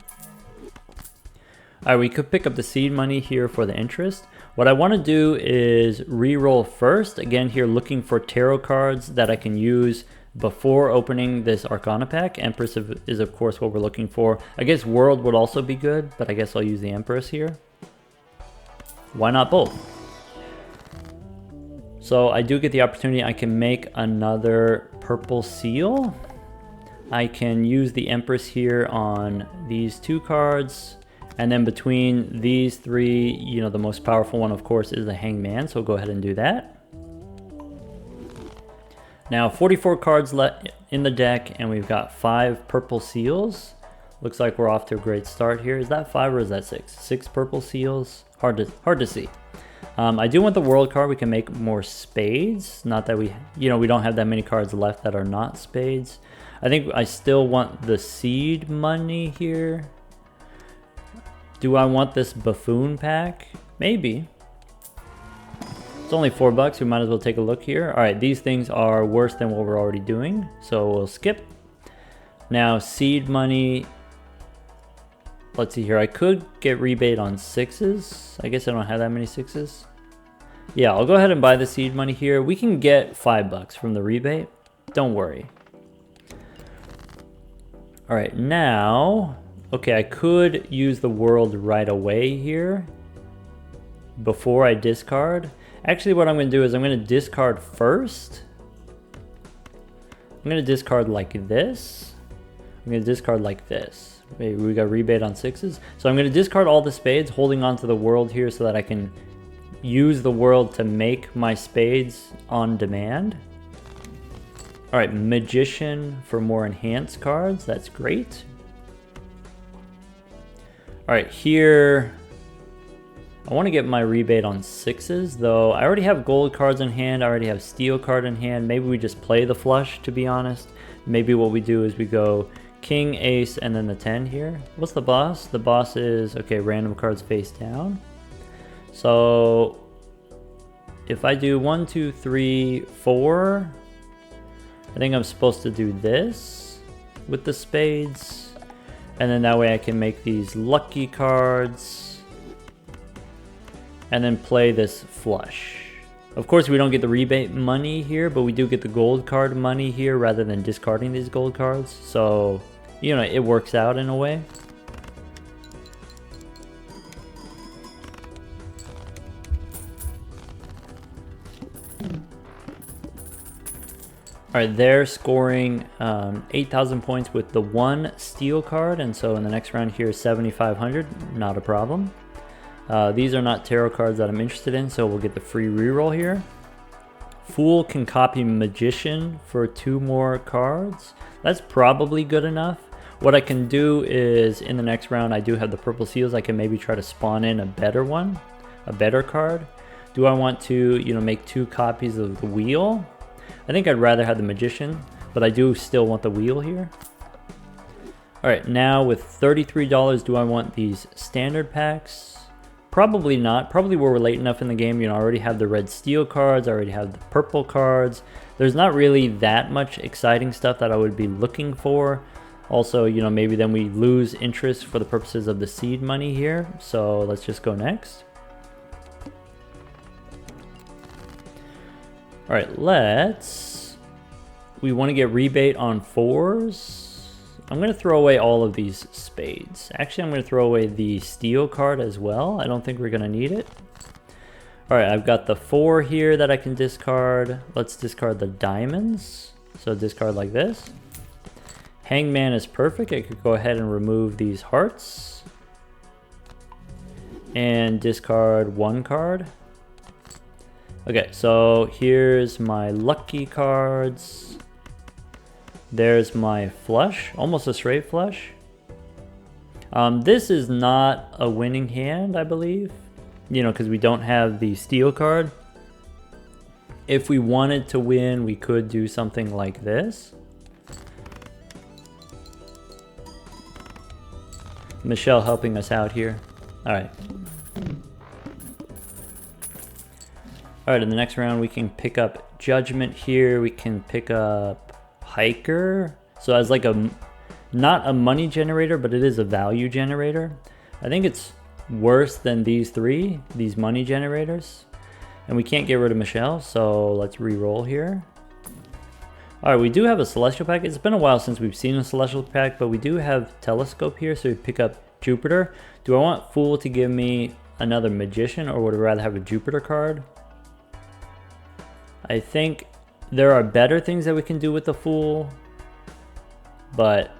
Alright, we could pick up the seed money here for the interest. What I want to do is re-roll first. Again, here looking for tarot cards that I can use before opening this Arcana pack. Empress is of course what we're looking for. I guess World would also be good, but I guess I'll use the Empress here. Why not both? So I do get the opportunity. I can make another purple seal. I can use the Empress here on these two cards. And then between these three, you know, the most powerful one, of course, is the Hangman. So we'll go ahead and do that. Now, 44 cards left in the deck, and we've got 5 purple seals. Looks like we're off to a great start here. Is that 5 or is that 6? 6 purple seals. Hard to see. I do want the World card. We can make more spades. Not that we don't have that many cards left that are not spades. I think I still want the seed money here. Do I want this buffoon pack? Maybe. It's only $4. We might as well take a look here. All right, these things are worse than what we're already doing, so we'll skip. Now, seed money. Let's see here. I could get rebate on 6s. I guess I don't have that many 6s. Yeah, I'll go ahead and buy the seed money here. We can get $5 from the rebate. Don't worry. All right, now, okay, I could use the World right away here before I discard. Actually, what I'm going to do is I'm going to discard first. I'm going to discard like this. I'm going to discard like this. Maybe we got rebate on 6s. So I'm going to discard all the spades, holding on to the World here so that I can use the World to make my spades on demand. All right, Magician for more enhanced cards. That's great. All right, here I want to get my rebate on 6s, though I already have gold cards in hand. I already have steel card in hand. Maybe we just play the flush, to be honest. Maybe what we do is we go King, Ace, and then the 10 here. What's the boss? The boss is, okay, random cards face down. So if I do 1, 2, 3, 4, I think I'm supposed to do this with the spades. And then that way I can make these lucky cards and then play this flush. Of course, we don't get the rebate money here, but we do get the gold card money here rather than discarding these gold cards. So, you know, it works out in a way. All right, they're scoring 8,000 points with the 1 steel card, and so in the next round here, 7,500, not a problem. These are not tarot cards that I'm interested in, so we'll get the free reroll here. Fool can copy Magician for 2 more cards. That's probably good enough. What I can do is, in the next round, I do have the purple seals. I can maybe try to spawn in a better one, a better card. Do I want to, you know, make 2 copies of the wheel? I think I'd rather have the Magician, but I do still want the wheel here. All right, now with $33, do I want these standard packs? Probably not. Probably we're late enough in the game. You know, I already have the red steel cards. I already have the purple cards. There's not really that much exciting stuff that I would be looking for. Also, you know, maybe then we lose interest for the purposes of the seed money here. So let's just go next. All right, we want to get rebate on 4s. I'm going to throw away all of these spades. Actually, I'm going to throw away the steel card as well. I don't think we're going to need it. All right, I've got the 4 here that I can discard. Let's discard the diamonds. So discard like this. Hangman is perfect. I could go ahead and remove these hearts. And discard 1 card. Okay, so here's my lucky cards. There's my flush, almost a straight flush. This is not a winning hand, I believe. You know, because we don't have the steel card. If we wanted to win, we could do something like this. Michelle helping us out here. All right. All right, in the next round, we can pick up Judgment here. We can pick up Hiker. So as like not a money generator, but it is a value generator. I think it's worse than these 3, these money generators. And we can't get rid of Michelle, so let's re-roll here. All right, we do have a Celestial pack. It's been a while since we've seen a Celestial pack, but we do have Telescope here, so we pick up Jupiter. Do I want Fool to give me another Magician, or would I rather have a Jupiter card? I think there are better things that we can do with the Fool, but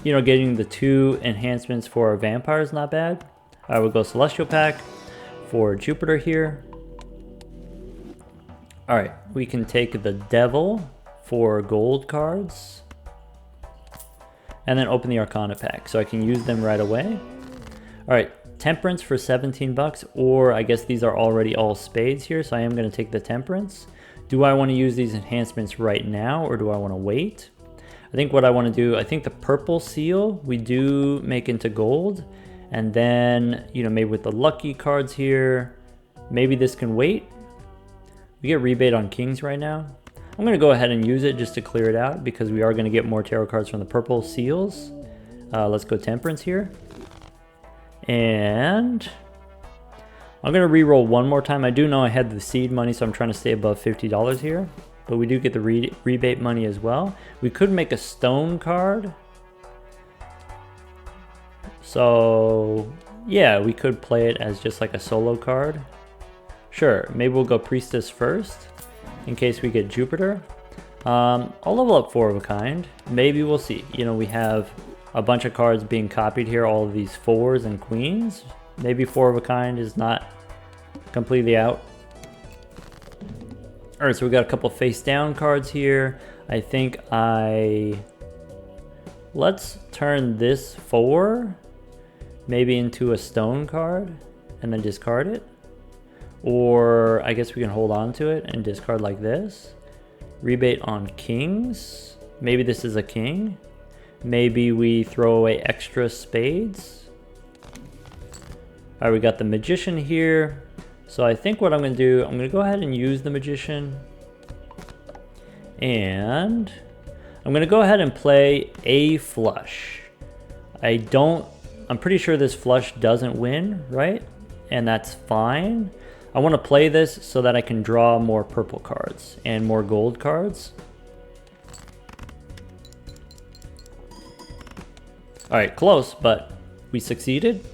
you know, getting the 2 enhancements for a vampire is not bad. I will go Celestial pack for Jupiter here. All right, we can take the Devil for gold cards and then open the Arcana pack so I can use them right away. All right, Temperance for 17 bucks, or I guess these are already all spades here, so I am going to take the Temperance. Do I want to use these enhancements right now, or do I want to wait? I think what I want to do, I think the purple seal we do make into gold, and then, you know, maybe with the lucky cards here, maybe this can wait. We get rebate on kings right now. I'm going to go ahead and use it just to clear it out because we are going to get more tarot cards from the purple seals. Let's go Temperance here. And I'm going to re-roll one more time. I do know I had the seed money, so I'm trying to stay above $50 here. But we do get the rebate money as well. We could make a stone card. So yeah, we could play it as just like a solo card. Sure, maybe we'll go Priestess first in case we get Jupiter. I'll level up 4 of a kind. Maybe we'll see. You know, we have a bunch of cards being copied here, all of these 4s and queens. Maybe 4 of a kind is not completely out. All right, so we got a couple face down cards here. I think let's turn this 4 maybe into a stone card and then discard it. Or I guess we can hold on to it and discard like this. Rebate on kings. Maybe this is a king. Maybe we throw away extra spades. All right, we got the Magician here. So I think what I'm going to do, I'm going to go ahead and use the Magician. And I'm going to go ahead and play a flush. I'm pretty sure this flush doesn't win, right? And that's fine. I want to play this so that I can draw more purple cards and more gold cards. All right, close, but we succeeded.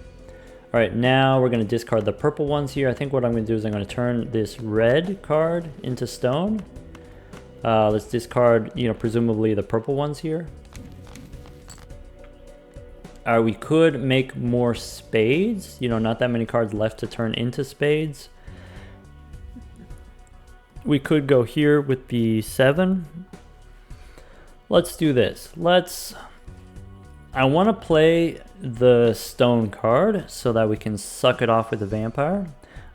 All right, now we're going to discard the purple ones here. I think what I'm going to do is I'm going to turn this red card into stone. Let's discard, you know, presumably the purple ones here. We could make more spades. You know, not that many cards left to turn into spades. We could go here with the 7. Let's do this. I want to play the stone card so that we can suck it off with the vampire.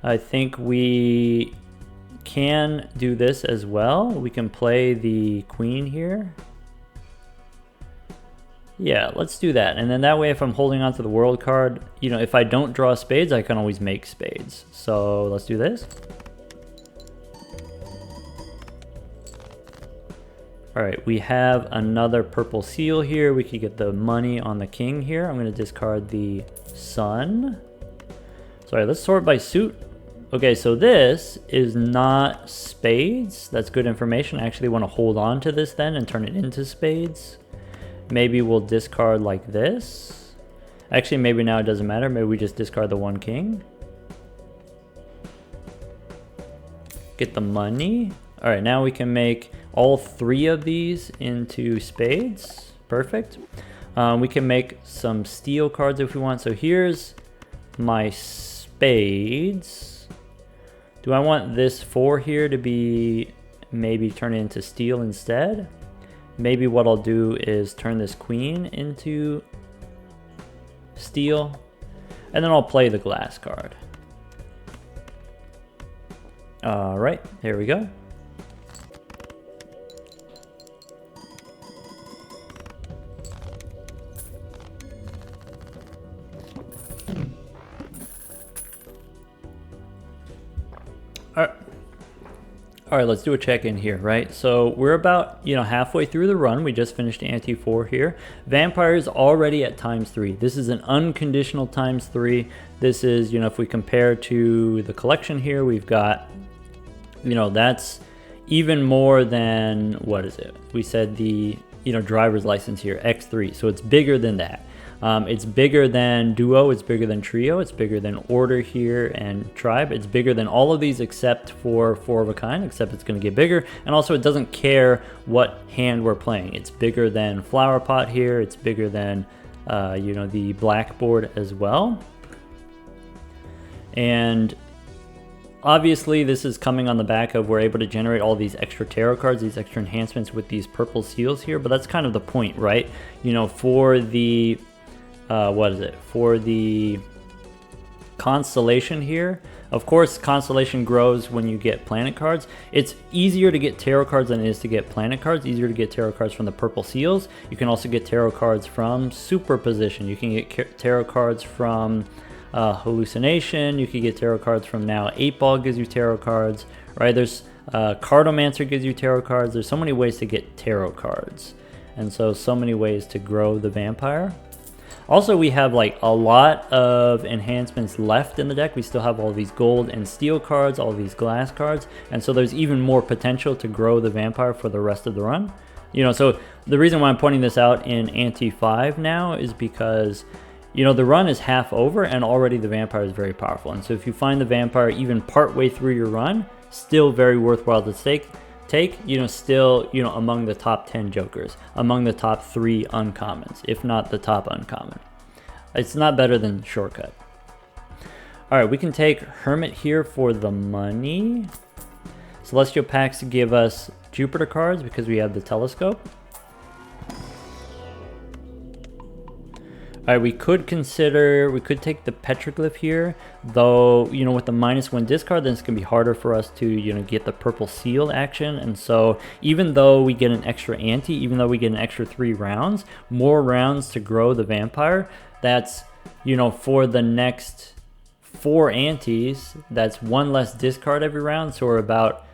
I think we can do this as well. We can play the queen here. Yeah, let's do that. And then that way, if I'm holding on to the world card, you know, if I don't draw spades, I can always make spades. So let's do this. All right, we have another purple seal here. We could get the money on the king here. I'm going to discard the sun. Sorry, let's sort by suit. Okay, so this is not spades. That's good information. I actually want to hold on to this then and turn it into spades. Maybe we'll discard like this. Actually, maybe now it doesn't matter. Maybe we just discard the 1 king. Get the money. All right, now we can make all 3 of these into spades. Perfect. We can make some steel cards if we want. So here's my spades. Do I want this 4 here to be maybe turn it into steel instead? Maybe what I'll do is turn this queen into steel, and then I'll play the glass card. All right, here we go. All right, let's do a check-in here, right? So we're about, halfway through the run. We just finished ante 4 here. Vampire is already at ×3. This is an unconditional ×3. This is, if we compare to the collection here, we've got, that's even more than, what is it? We said the, driver's license here, X3. So it's bigger than that. It's bigger than duo, it's bigger than trio, it's bigger than order here and tribe. It's bigger than all of these except for 4 of a kind, except it's going to get bigger. And also it doesn't care what hand we're playing. It's bigger than flower pot here. It's bigger than, the blackboard as well. And obviously this is coming on the back of we're able to generate all these extra tarot cards, these extra enhancements with these purple seals here. But that's kind of the point, right? For the... for the constellation here, of course constellation grows when you get planet cards. It's easier to get tarot cards than it is to get planet cards. Easier to get tarot cards from the purple seals. You can also get tarot cards from superposition. You can get tarot cards from hallucination. You can get tarot cards from now 8-ball gives you tarot cards, right? There's cardomancer gives you tarot cards. There's so many ways to get tarot cards, and so many ways to grow the vampire. Also, we have like a lot of enhancements left in the deck. We still have all these gold and steel cards, all these glass cards, and so there's even more potential to grow the vampire for the rest of the run. So the reason why I'm pointing this out in ante 5 now is because the run is half over and already the vampire is very powerful. And so if you find the vampire even part way through your run, still very worthwhile to take, still, among the top 10 jokers, among the top 3 uncommons, if not the top uncommon. It's not better than shortcut. All right, we can take Hermit here for the money. Celestial packs give us Jupiter cards because we have the telescope. All right, we could take the petroglyph here, though, with the -1 discard, then it's going to be harder for us to, get the purple seal action. And so even though we get an extra ante, even though we get an extra 3 rounds, more rounds to grow the vampire, that's, for the next 4 antes, that's 1 less discard every round. So we're about,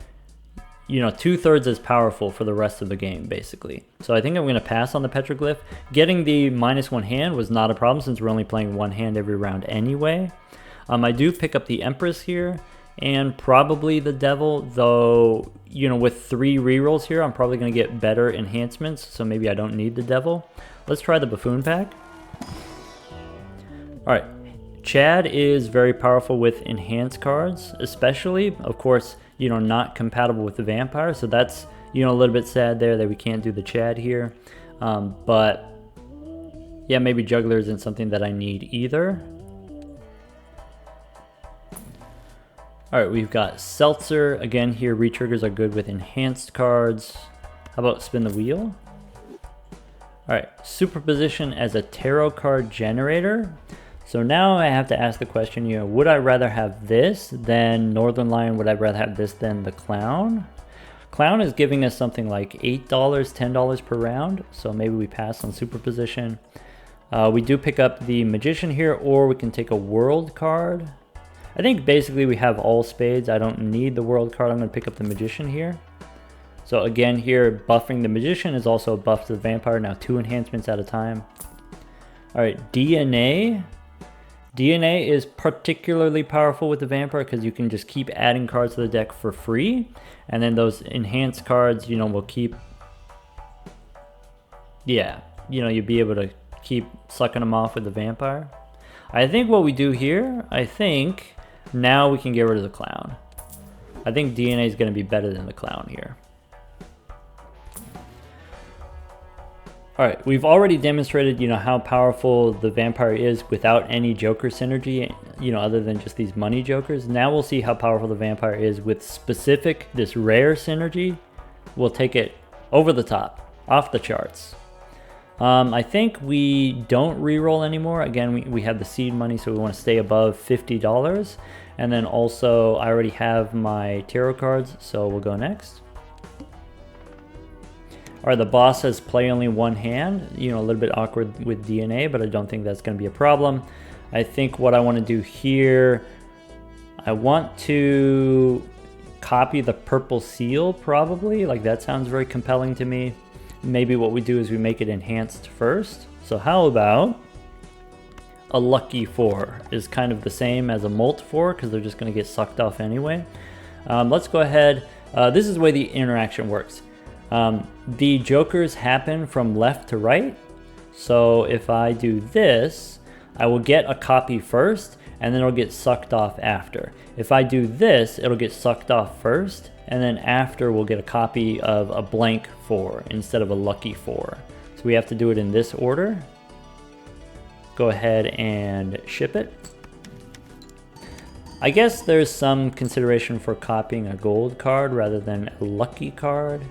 2/3 as powerful for the rest of the game, basically. So I think I'm going to pass on the petroglyph. Getting the -1 hand was not a problem since we're only playing 1 hand every round anyway. I do pick up the Empress here and probably the Devil, though, with 3 rerolls here, I'm probably going to get better enhancements, so maybe I don't need the Devil. Let's try the Buffoon pack. All right, Chad is very powerful with enhanced cards, especially, of course, not compatible with the vampire. So that's, a little bit sad there that we can't do the Chad here. But yeah, maybe Juggler isn't something that I need either. All right, we've got Seltzer. Again, here, retriggers are good with enhanced cards. How about Spin the Wheel? All right, Superposition as a tarot card generator. So now I have to ask the question, would I rather have this than Northern Lion? Would I rather have this than the Clown? Clown is giving us something like $8, $10 per round. So maybe we pass on Superposition. We do pick up the Magician here, or we can take a World card. I think basically we have all spades. I don't need the World card. I'm going to pick up the Magician here. So again here, buffing the Magician is also a buff to the Vampire. Now 2 enhancements at a time. All right, DNA. DNA is particularly powerful with the Vampire because you can just keep adding cards to the deck for free. And then those enhanced cards, will keep... Yeah, you'll be able to keep sucking them off with the Vampire. I think what we do here, now we can get rid of the Clown. I think DNA is going to be better than the Clown here. Alright, we've already demonstrated, how powerful the Vampire is without any Joker synergy, other than just these money Jokers. Now we'll see how powerful the Vampire is with specific, this rare synergy. We'll take it over the top, off the charts. I think we don't reroll anymore. Again, we have the seed money, so we want to stay above $50. And then also, I already have my tarot cards, so we'll go next. Alright, the boss says play only one hand. A little bit awkward with DNA, but I don't think that's going to be a problem. I think what I want to do here, I want to copy the purple seal, probably. Like, that sounds very compelling to me. Maybe what we do is we make it enhanced first. So how about a lucky 4 is kind of the same as a molt 4 because they're just going to get sucked off anyway. Let's go ahead. This is the way the interaction works. The Jokers happen from left to right. So if I do this, I will get a copy first and then it'll get sucked off after. If I do this, it'll get sucked off first and then after we'll get a copy of a blank 4 instead of a lucky 4. So we have to do it in this order. Go ahead and ship it. I guess there's some consideration for copying a gold card rather than a lucky card.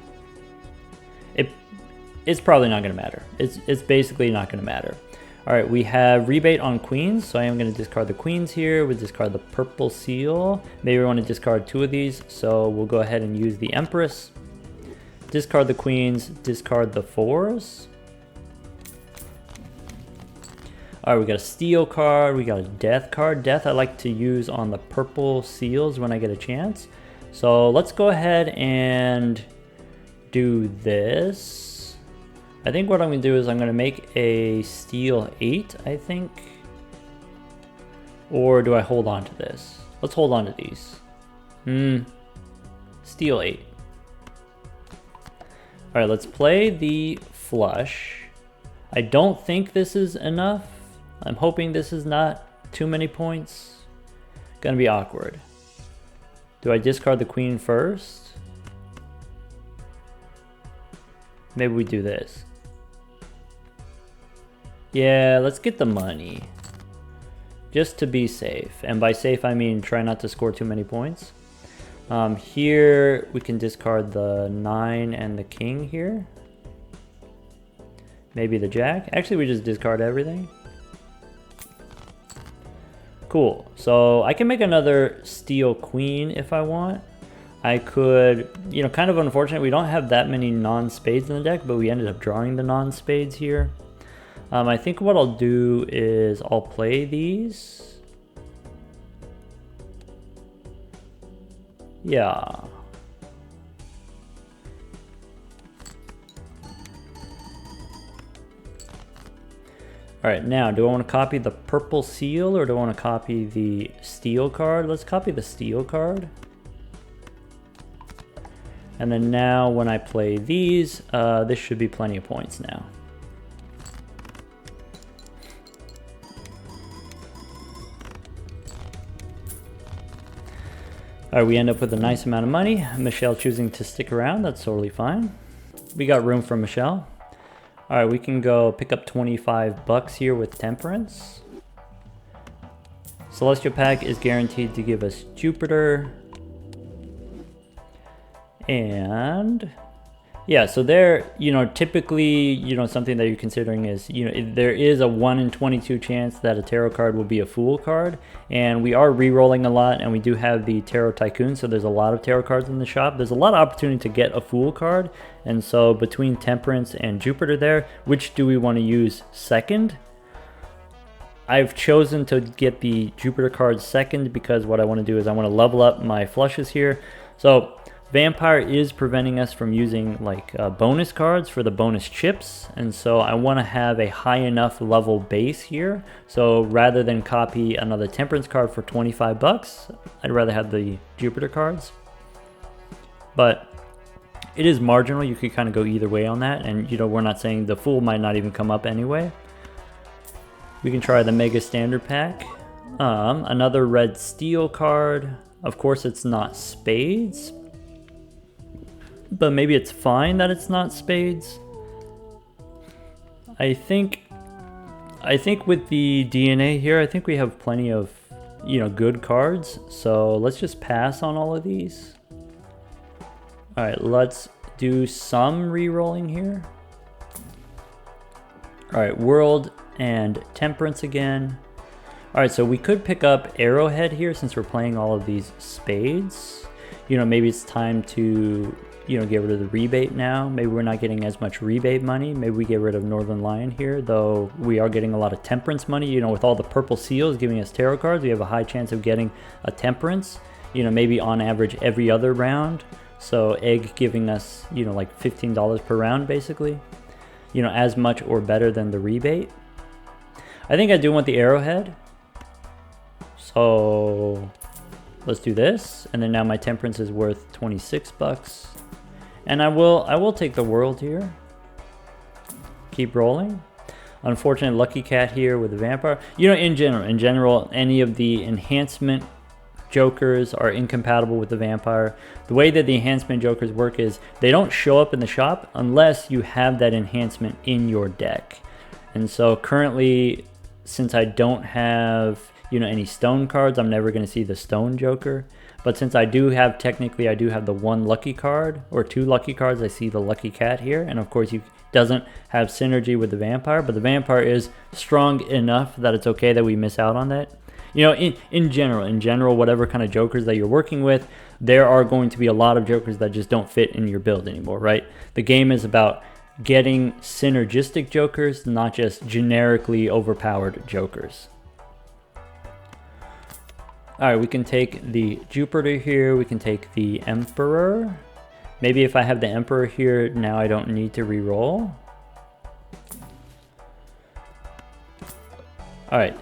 It's probably not going to matter. It's basically not going to matter. All right, we have rebate on queens, so I am going to discard the queens here. We'll discard the purple seal. Maybe we want to discard 2 of these, so we'll go ahead and use the Empress. Discard the queens, discard the 4s. All right, we got a steel card, we got a death card. Death I like to use on the purple seals when I get a chance. So let's go ahead and do this. I think what I'm going to do is I'm going to make a steel 8, I think. Or do I hold on to this? Let's hold on to these. Steel 8. Alright, let's play the flush. I don't think this is enough. I'm hoping this is not too many points. Gonna be awkward. Do I discard the queen first? Maybe we do this. Yeah, let's get the money. Just to be safe. And by safe, I mean try not to score too many points. Here, we can discard the 9 and the king here. Maybe the jack. Actually, we just discard everything. Cool. So I can make another steel queen if I want. I could, kind of unfortunate. We don't have that many non-spades in the deck, but we ended up drawing the non-spades here. I think what I'll do is I'll play these. Yeah. All right, now, do I want to copy the purple seal or do I want to copy the steel card? Let's copy the steel card. And then now when I play these, this should be plenty of points now. All right, we end up with a nice amount of money. Michelle choosing to stick around, that's totally fine. We got room for Michelle. All right, we can go pick up 25 bucks here with Temperance. Celestial Pack is guaranteed to give us Jupiter. And yeah, so there, typically, something that you're considering is, there is a 1 in 22 chance that a tarot card will be a Fool card. And we are re-rolling a lot, and we do have the Tarot Tycoon, so there's a lot of tarot cards in the shop. There's a lot of opportunity to get a Fool card. And so between Temperance and Jupiter there, which do we want to use second? I've chosen to get the Jupiter card second because what I want to do is I want to level up my flushes here. So Vampire is preventing us from using like bonus cards for the bonus chips, and so I want to have a high enough level base here. So rather than copy another Temperance card for 25 bucks, I'd rather have the Jupiter cards. But it is marginal. You could kind of go either way on that, and you know, we're not saying the Fool might not even come up anyway. We can try the Mega Standard Pack. Another red steel card. Of course, it's not spades, but maybe it's fine that it's not spades. I think with the DNA here, I think we have plenty of, you know, good cards. So let's just pass on all of these. All right, let's do some re-rolling here. All right, World and Temperance again. All right, so we could pick up Arrowhead here since we're playing all of these spades. You know, maybe it's time to, you know, get rid of the rebate now. Maybe we're not getting as much rebate money. Maybe we get rid of Northern Lion here, though we are getting a lot of Temperance money. You know, with all the purple seals giving us tarot cards, we have a high chance of getting a Temperance, you know, maybe on average every other round. So Egg giving us, you know, like $15 per round basically. You know, as much or better than the rebate. I think I do want the Arrowhead. So let's do this. And then now my Temperance is worth 26 bucks. And I will take the World here. Keep rolling. Unfortunate Lucky Cat here with the Vampire. You know, in general, any of the enhancement jokers are incompatible with the Vampire. The way that the enhancement jokers work is they don't show up in the shop unless you have that enhancement in your deck. And so currently, since I don't have, you know, any stone cards, I'm never going to see the stone joker. But since I do have, technically I do have the one lucky card or two lucky cards, I see the Lucky Cat here. And of course, he doesn't have synergy with the Vampire, but the Vampire is strong enough that it's okay that we miss out on that. You know, in general, whatever kind of jokers that you're working with, there are going to be a lot of jokers that just don't fit in your build anymore, right? The game is about getting synergistic jokers, not just generically overpowered jokers. All right, we can take the Jupiter here. We can take the Emperor. Maybe if I have the Emperor here, now I don't need to re-roll. All right,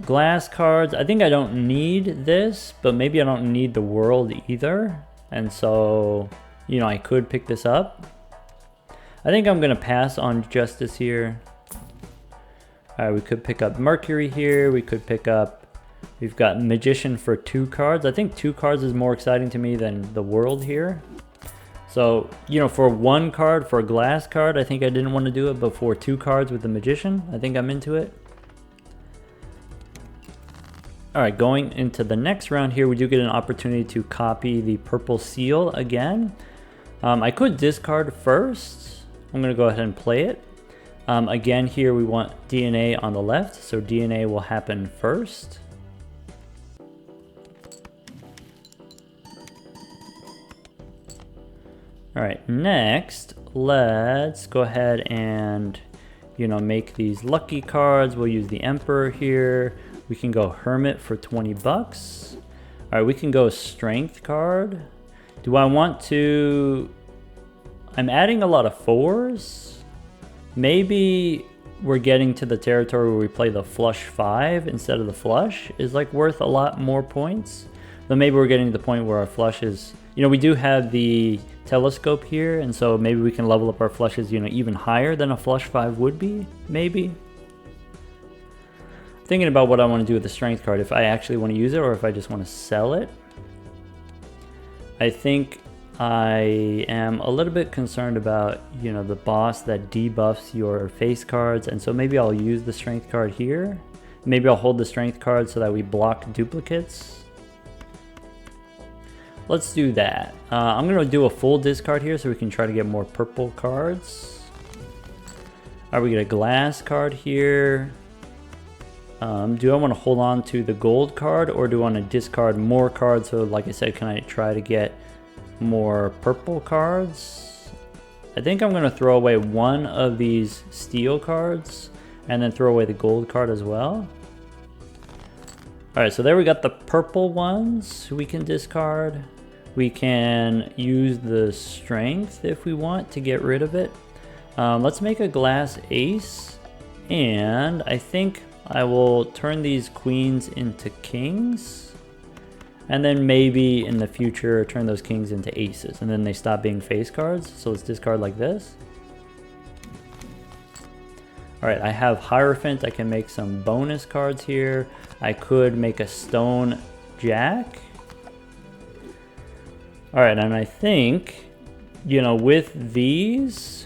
glass cards. I think I don't need this, but maybe I don't need the World either. And so, you know, I could pick this up. I think I'm gonna pass on Justice here. All right, we could pick up Mercury here. We could pick up, we've got Magician for 2 cards. I think 2 cards is more exciting to me than the World here. So, you know, for 1 card, for a glass card, I think I didn't want to do it, but for 2 cards with the Magician, I think I'm into it. All right, going into the next round here, we do get an opportunity to copy the purple seal again. I could discard first. I'm gonna go ahead and play it. Again, here we want DNA on the left, so DNA will happen first. All right, next, let's go ahead and, you know, make these lucky cards. We'll use the Emperor here. We can go Hermit for 20 bucks. All right, we can go Strength card. Do I want to, I'm adding a lot of 4s. Maybe we're getting to the territory where we play the flush 5 instead of the flush is like worth a lot more points. But maybe we're getting to the point where our flush is, you know, we do have the telescope here, and so maybe we can level up our flushes, you know, even higher than a flush 5 would be, maybe. Thinking about what I want to do with the Strength card, if I actually want to use it or if I just want to sell it. I think I am a little bit concerned about, you know, the boss that debuffs your face cards, and so maybe I'll use the Strength card here. Maybe I'll hold the Strength card so that we block duplicates. Let's do that. I'm going to do a full discard here so we can try to get more purple cards. All right, we get a glass card here. Do I want to hold on to the gold card or do I want to discard more cards? So like I said, can I try to get more purple cards? I think I'm going to throw away one of these steel cards and then throw away the gold card as well. All right, so there we got the purple ones we can discard. We can use the strength if we want to get rid of it. Let's make a glass ace, and I think I will turn these queens into kings, and then maybe in the future turn those kings into aces, and then they stop being face cards. So let's discard like this. All right, I have Hierophant. I can make some bonus cards here. I could make a stone jack. All right, and I think, you know, with these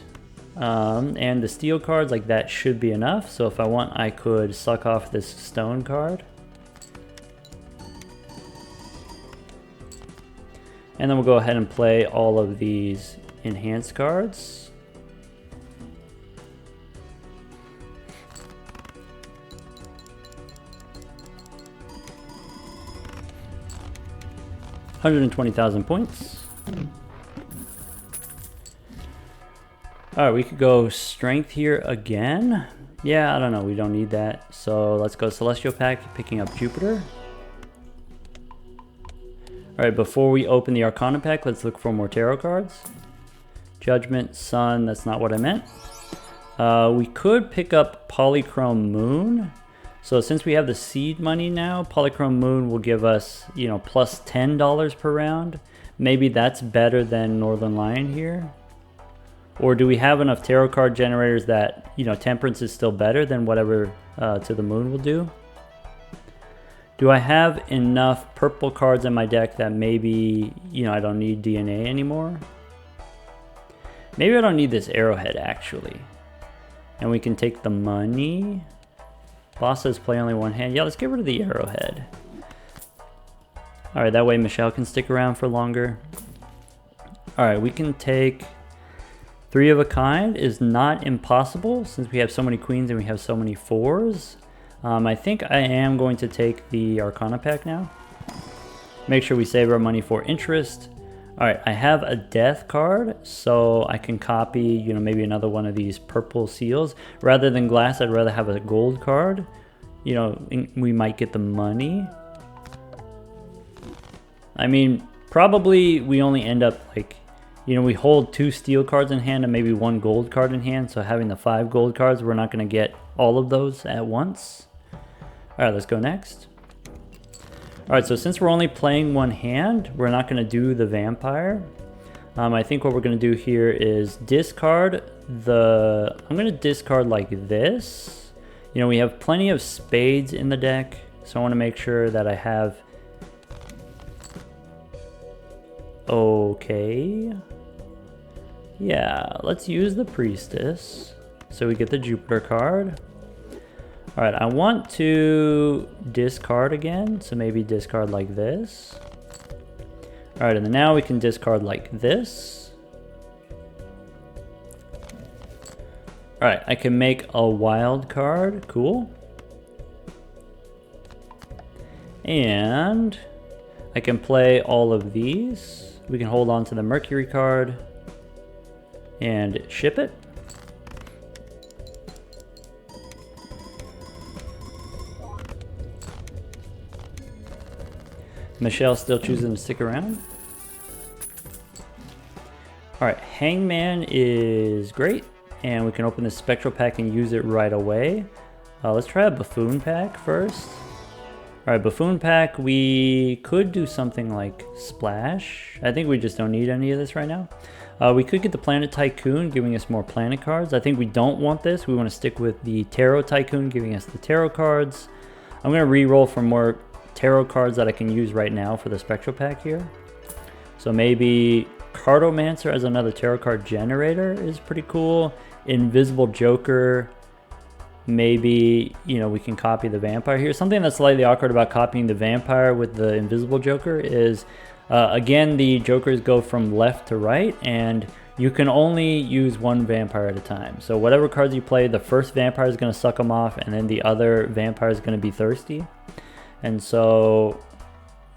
and the steel cards, like that should be enough. So if I want, I could suck off this stone card. And then we'll go ahead and play all of these enhanced cards. $120,000 points. All right, we could go strength here again. Yeah, I don't know, we don't need that. So let's go Celestial Pack, picking up Jupiter. All right, before we open the Arcana pack, let's look for more tarot cards. Judgment, Sun, that's not what I meant. We could pick up Polychrome Moon. So since we have the seed money now, Polychrome Moon will give us, you know, plus $10 per round. Maybe that's better than Northern Lion here. Or do we have enough tarot card generators that, you know, Temperance is still better than whatever To the Moon will do? Do I have enough purple cards in my deck that maybe, you know, I don't need DNA anymore? Maybe I don't need this arrowhead actually. And we can take the money. Boss says play only one hand. Yeah, let's get rid of the arrowhead. All right, that way Michelle can stick around for longer. All right, we can take Three of a Kind. Is not impossible since we have so many queens and we have so many fours. I think I am going to take the Arcana pack now. Make sure we save our money for interest. All right, I have a death card, so I can copy, you know, maybe another one of these purple seals. Rather than glass, I'd rather have a gold card. You know, we might get the money. I mean, probably we only end up like, you know, we hold 2 steel cards in hand and maybe 1 gold card in hand. So having the 5 gold cards, we're not going to get all of those at once. All right, let's go next. All right, so since we're only playing 1 hand, we're not going to do the vampire. I think what we're going to do here is discard the... I'm going to discard like this. You know, we have plenty of spades in the deck, so I want to make sure that I have... Okay. Yeah, let's use the Priestess. So we get the Jupiter card. All right, I want to discard again, so maybe discard like this. All right, and then now we can discard like this. All right, I can make a wild card, cool. And I can play all of these. We can hold on to the Mercury card and ship it. Michelle's still choosing to stick around. All right, Hangman is great, and we can open this Spectral pack and use it right away. Let's try a Buffoon pack first. All right, Buffoon pack, we could do something like Splash. I think we just don't need any of this right now. We could get the Planet Tycoon, giving us more planet cards. I think we don't want this. We want to stick with the Tarot Tycoon, giving us the tarot cards. I'm going to re-roll for more tarot cards that I can use right now for the Spectral pack here. So maybe Cartomancer as another tarot card generator is pretty cool. Invisible Joker. Maybe, you know, we can copy the Vampire here. Something that's slightly awkward about copying the Vampire with the Invisible Joker is, again, the Jokers go from left to right, and you can only use 1 Vampire at a time. So whatever cards you play, the first Vampire is going to suck them off, and then the other Vampire is going to be thirsty. And so,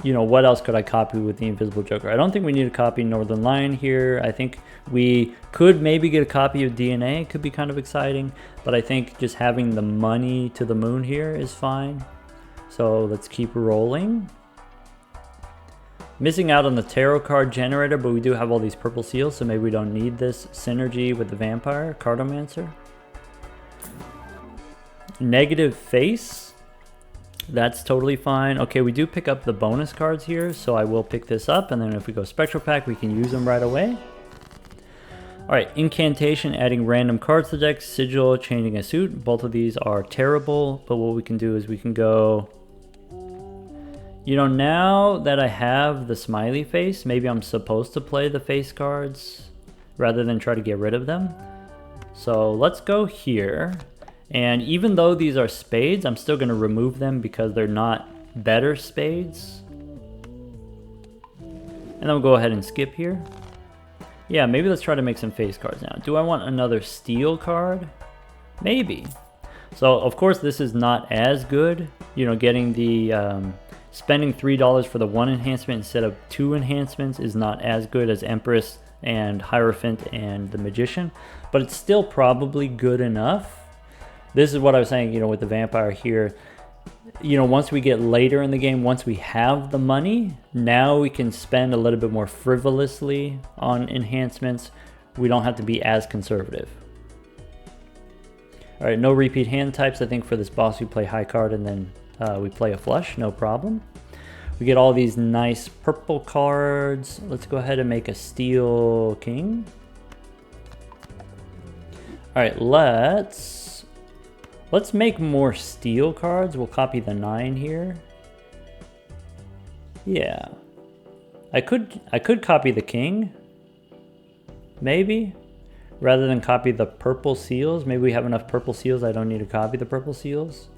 you know, what else could I copy with the Invisible Joker? I don't think we need to copy Northern Lion here. I think we could maybe get a copy of DNA. It could be kind of exciting. But I think just having the money to the moon here is fine. So let's keep rolling. Missing out on the tarot card generator, but we do have all these purple seals, so maybe we don't need this synergy with the vampire, cartomancer. Negative face. That's totally fine. Okay, we do pick up the bonus cards here, so I will pick this up, and then if we go Spectral Pack, we can use them right away. Alright, Incantation, adding random cards to the deck, Sigil, changing a suit. Both of these are terrible, but what we can do is we can go... You know, now that I have the smiley face, maybe I'm supposed to play the face cards rather than try to get rid of them. So let's go here. And even though these are spades, I'm still going to remove them because they're not better spades. And then we'll go ahead and skip here. Yeah, maybe let's try to make some face cards now. Do I want another steel card? Maybe. So, of course, this is not as good. You know, getting the... spending $3 for the one enhancement instead of two enhancements is not as good as Empress and Hierophant and the Magician. But it's still probably good enough. This is what I was saying, you know, with the vampire here. You know, once we get later in the game, once we have the money, now we can spend a little bit more frivolously on enhancements. We don't have to be as conservative. All right, no repeat hand types. I think for this boss, we play high card and then we play a flush, no problem. We get all these nice purple cards. Let's go ahead and make a steel king. All right, let's make more steel cards. We'll copy the 9 here. Yeah. I could copy the king. Maybe. Rather than copy the purple seals. Maybe we have enough purple seals I don't need to copy the purple seals.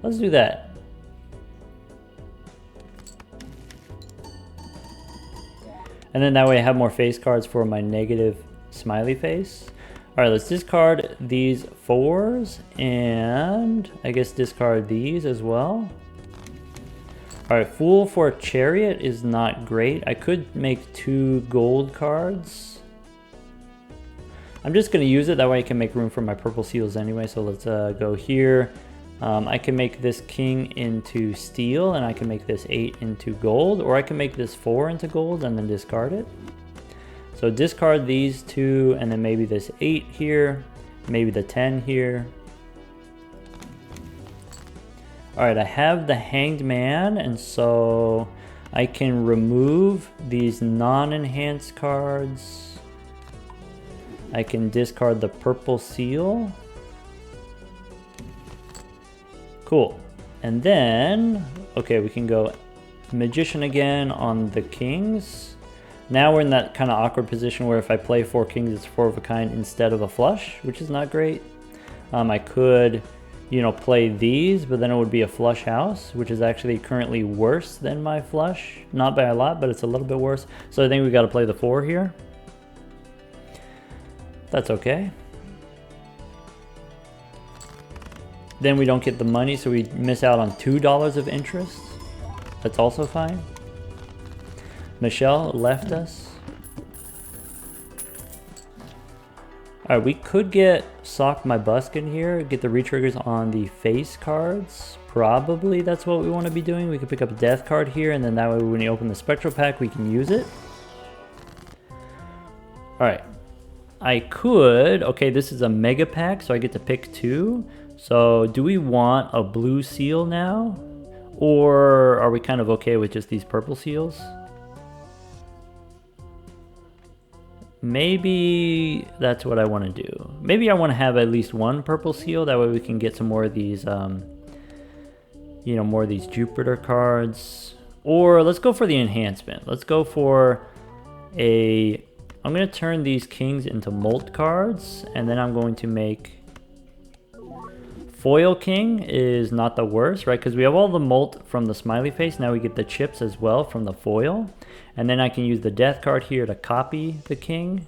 Let's do that. And then that way I have more face cards for my negative smiley face. Alright, let's discard these 4s, and I guess discard these as well. Alright, Fool for a Chariot is not great. I could make 2 gold cards. I'm just going to use it, that way I can make room for my purple seals anyway, so let's go here. I can make this king into steel, and I can make this 8 into gold, or I can make this 4 into gold and then discard it. So discard these 2, and then maybe this 8 here, maybe the 10 here. Alright, I have the Hanged Man, and so I can remove these non-enhanced cards. I can discard the purple seal. Cool. And then, okay, we can go Magician again on the kings. Now we're in that kind of awkward position where if I play 4 kings, it's 4 of a kind instead of a flush, which is not great. I could, you know, play these, but then it would be a flush house, which is actually currently worse than my flush. Not by a lot, but it's a little bit worse. So I think we got to play the 4 here. That's okay. Then we don't get the money, so we miss out on $2 of interest. That's also fine. Michelle left us. Alright, we could get Sock My Buskin here, get the retriggers on the face cards. Probably that's what we want to be doing. We could pick up a death card here, and then that way when you open the Spectral Pack, we can use it. Alright. I could, okay, this is a mega pack, so I get to pick 2. So do we want a blue seal now? Or are we kind of okay with just these purple seals? Maybe that's what I want to do. Maybe I want to have at least 1 purple seal. That way we can get some more of these, you know, more of these Jupiter cards. Or let's go for the enhancement. Let's go for a... I'm going to turn these kings into Molt cards. And then I'm going to make... Foil King is not the worst, right? Because we have all the Molt from the smiley face. Now we get the chips as well from the foil. And then I can use the death card here to copy the king.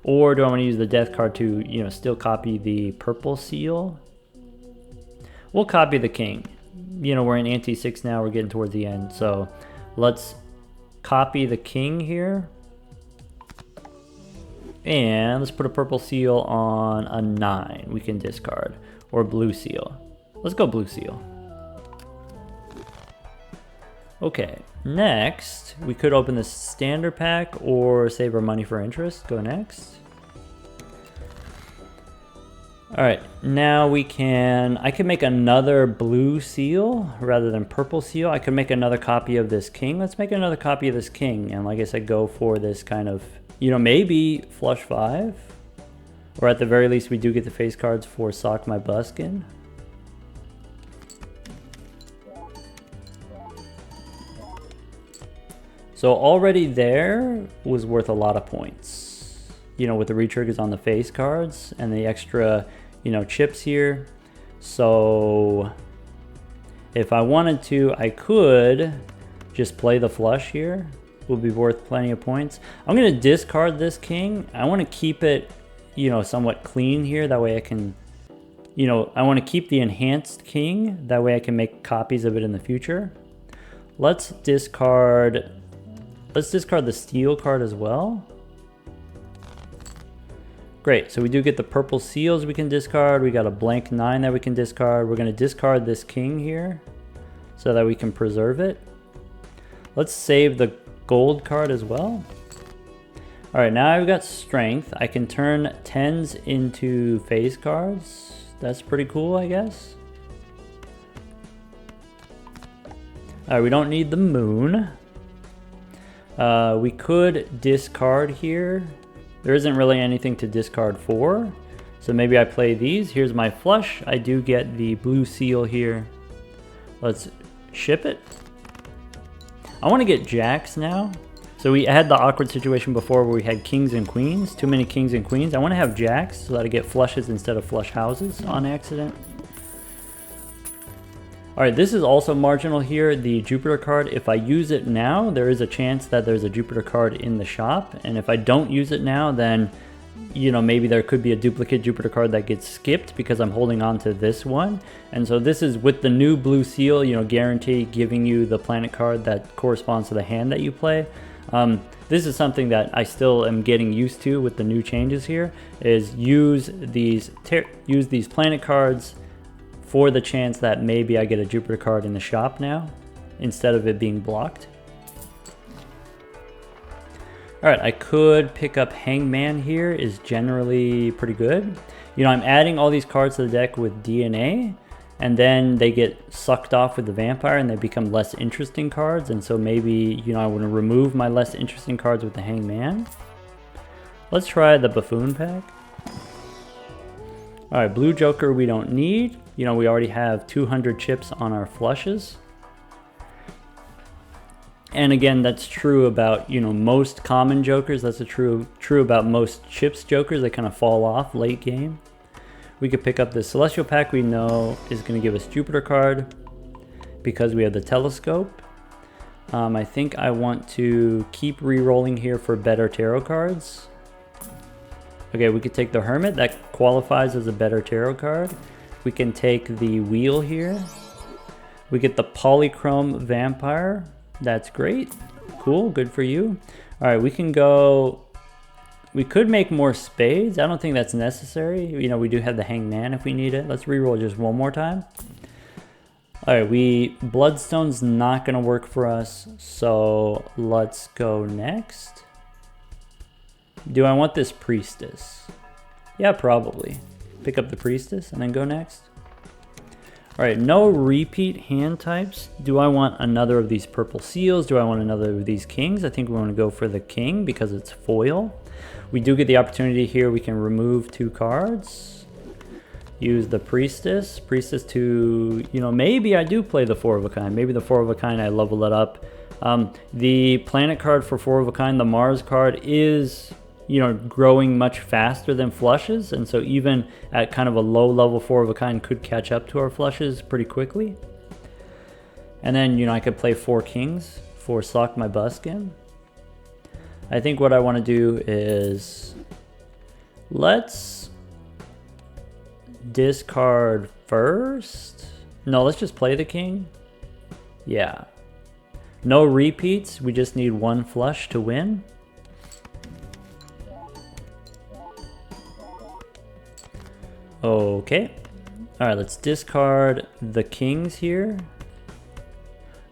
Or do I want to use the death card to, you know, still copy the purple seal? We'll copy the king. You know, we're in ante 6 now. We're getting towards the end. So let's copy the king here. And let's put a purple seal on a 9. We can discard. Or blue seal. Let's go blue seal. Okay, next, we could open the standard pack or save our money for interest. Go next. All right, now I can make another blue seal rather than purple seal. I could make another copy of this king. Let's make another copy of this king. And like I said, go for this kind of, maybe flush 5. Or at the very least, we do get the face cards for Sock My Buskin. So already there was worth a lot of points, with the retriggers on the face cards and the extra, chips here. So if I wanted to, I could just play the flush here. Would be worth plenty of points. I'm going to discard this king. I want to keep it, somewhat clean here. That way I can, I want to keep the enhanced king. That way I can make copies of it in the future. Let's discard the steel card as well. Great, so we do get the purple seals we can discard. We got a blank 9 that we can discard. We're going to discard this king here so that we can preserve it. Let's save the gold card as well. All right, now I've got strength. I can turn 10s into face cards. That's pretty cool, I guess. All right, we don't need the moon. We could discard here. There isn't really anything to discard for. So maybe I play these. Here's my flush. I do get the blue seal here. Let's ship it. I want to get jacks now. So we had the awkward situation before where we had kings and queens. Too many kings and queens. I want to have jacks so that I get flushes instead of flush houses on accident. All right, this is also marginal here, the Jupiter card. If I use it now, there is a chance that there's a Jupiter card in the shop. And if I don't use it now, then, maybe there could be a duplicate Jupiter card that gets skipped because I'm holding on to this one. And so this is with the new blue seal, guarantee giving you the planet card that corresponds to the hand that you play. This is something that I still am getting used to with the new changes here, is use these planet cards for the chance that maybe I get a Jupiter card in the shop now, instead of it being blocked. All right, I could pick up Hangman here, is generally pretty good. I'm adding all these cards to the deck with DNA, and then they get sucked off with the vampire and they become less interesting cards. And so maybe, I want to remove my less interesting cards with the Hangman. Let's try the Buffoon pack. All right, blue Joker we don't need. We already have 200 chips on our flushes. And again, that's true about, most common Jokers. That's true about most chips Jokers. They kind of fall off late game. We could pick up the Celestial pack we know is going to give us Jupiter card because we have the Telescope. I think I want to keep re-rolling here for better tarot cards. Okay, we could take the Hermit. That qualifies as a better tarot card. We can take the Wheel here. We get the Polychrome Vampire. That's great. Cool, good for you. All right, we can go... We could make more spades. I don't think that's necessary. We do have the Hangman if we need it. Let's re-roll just one more time. All right, Bloodstone's not going to work for us, so let's go next. Do I want this Priestess? Yeah, probably. Pick up the Priestess and then go next. All right, no repeat hand types. Do I want another of these purple seals? Do I want another of these kings? I think we want to go for the king because it's foil. We do get the opportunity here. We can remove 2 cards. Use the Priestess. Priestess to, maybe I do play the 4 of a kind. Maybe the 4 of a kind, I level it up. The planet card for 4 of a kind, the Mars card, is, growing much faster than flushes. And so even at kind of a low level 4 of a kind could catch up to our flushes pretty quickly. And then, I could play 4 kings for Sock My Buskin. I think what I want to do is let's discard first. No, let's just play the king. Yeah. No repeats. We just need 1 flush to win. Okay. All right, let's discard the kings here.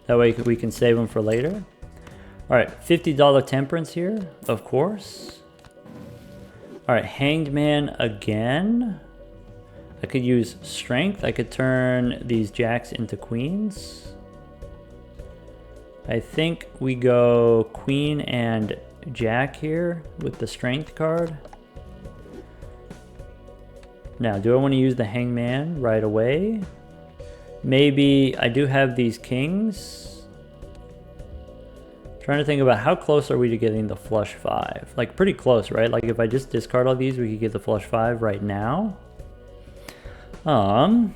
That way we can save them for later. All right, $50 temperance here, of course. All right, hanged man again. I could use strength. I could turn these jacks into queens. I think we go queen and jack here with the strength card. Now, do I want to use the hangman right away? Maybe I do have these kings. Trying to think about how close are we to getting the flush 5? Like pretty close, right? Like if I just discard all these, we could get the flush 5 right now. And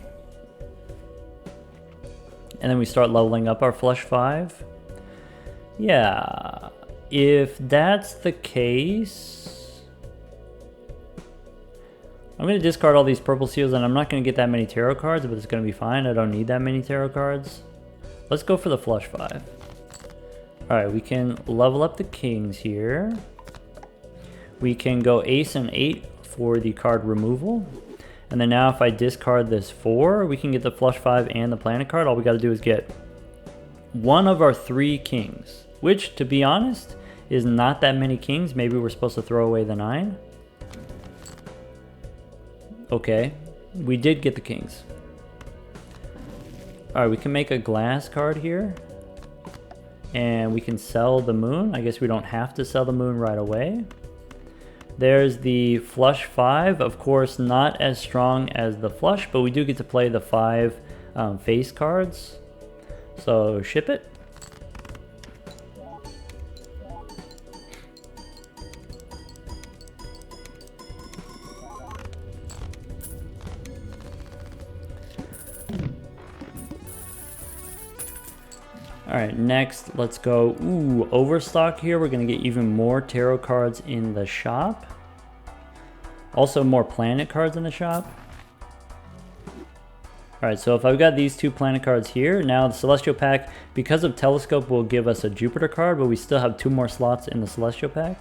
then we start leveling up our flush 5. Yeah, if that's the case, I'm going to discard all these purple seals, and I'm not going to get that many tarot cards, but it's going to be fine. I don't need that many tarot cards. Let's go for the flush 5. All right, we can level up the kings here. We can go ace and 8 for the card removal. And then now if I discard this 4, we can get the flush 5 and the planet card. All we got to do is get one of our 3 kings, which, to be honest, is not that many kings. Maybe we're supposed to throw away the 9. Okay, we did get the kings. All right, we can make a glass card here. And we can sell the moon. I guess we don't have to sell the moon right away. There's the flush 5. Of course, not as strong as the flush, but we do get to play the 5 face cards. So ship it. All right, next, let's go, overstock here. We're gonna get even more tarot cards in the shop. Also more planet cards in the shop. All right, so if I've got these 2 planet cards here, now the Celestial Pack, because of Telescope, will give us a Jupiter card, but we still have 2 more slots in the Celestial Pack.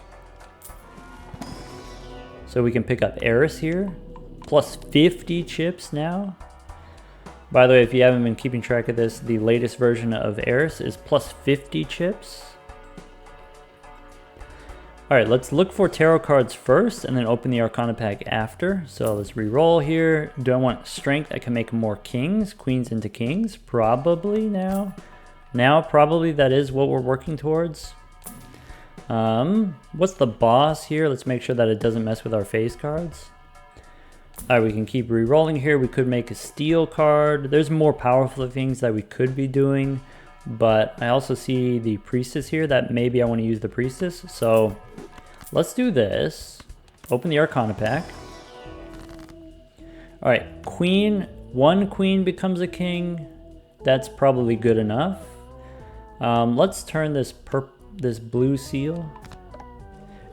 So we can pick up Eris here, plus 50 chips now. By the way, if you haven't been keeping track of this, the latest version of Eris is plus 50 chips. All right, let's look for tarot cards first and then open the Arcana pack after. So let's re-roll here. Do I want strength? I can make more kings, queens into kings, probably now. Now, probably that is what we're working towards. What's the boss here? Let's make sure that it doesn't mess with our face cards. All right, we can keep re-rolling here. We could make a steel card. There's more powerful things that we could be doing, but I also see the priestess here that maybe I want to use the priestess. So let's do this. Open the Arcana pack. All right, queen. 1 queen becomes a king. That's probably good enough. Let's turn this blue seal.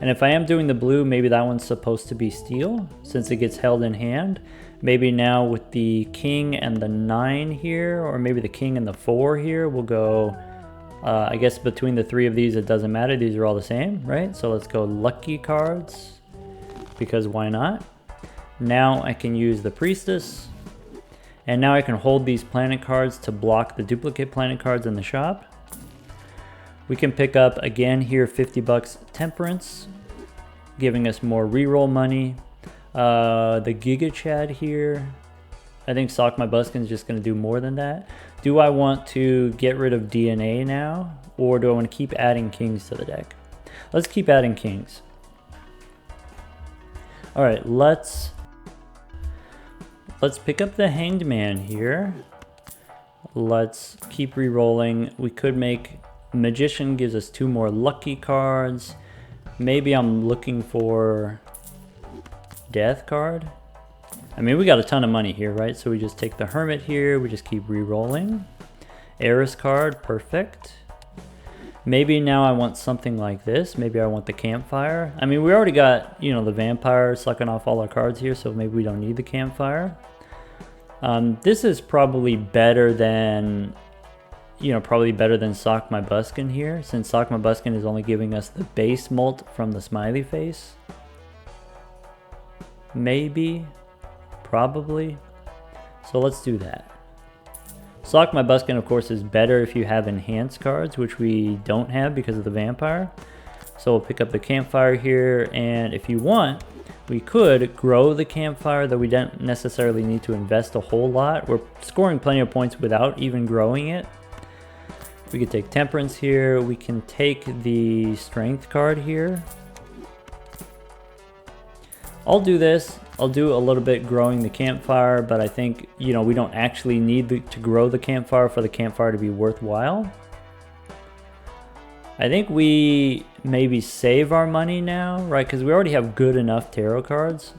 And if I am doing the blue, maybe that one's supposed to be steel since it gets held in hand. Maybe now with the king and the 9 here, or maybe the king and the 4 here, we'll go, I guess between the 3 of these, it doesn't matter. These are all the same, right? So let's go lucky cards, because why not? Now I can use the priestess. And now I can hold these planet cards to block the duplicate planet cards in the shop. We can pick up, again here, 50 bucks temperance, giving us more reroll money. The Giga Chad here, I think Sock My Buskin is just going to do more than that. Do I want to get rid of DNA now, or do I want to keep adding kings to the deck? Let's keep adding kings. All right, let's pick up the Hanged Man here. Let's keep re-rolling. We could make Magician, gives us 2 more lucky cards. Maybe I'm looking for Death card. I mean, we got a ton of money here, right? So we just take the Hermit here. We just keep re-rolling. Eris card, perfect. Maybe now I want something like this. Maybe I want the Campfire. I mean, we already got, you know, the Vampire sucking off all our cards here, so maybe we don't need the Campfire. This is probably better than, probably better than Sock My Buskin here, since Sock My Buskin is only giving us the base molt from the smiley face. Maybe, probably. So let's do that. Sock My Buskin, of course, is better if you have enhanced cards, which we don't have because of the vampire. So we'll pick up the campfire here, and if you want, we could grow the campfire, though we don't necessarily need to invest a whole lot. We're scoring plenty of points without even growing it. We could take temperance here. We can take the strength card here. I'll do this. I'll do a little bit growing the campfire, but I think, you know, we don't actually need to grow the campfire for the campfire to be worthwhile. I think we maybe save our money now, right? Because we already have good enough tarot cards.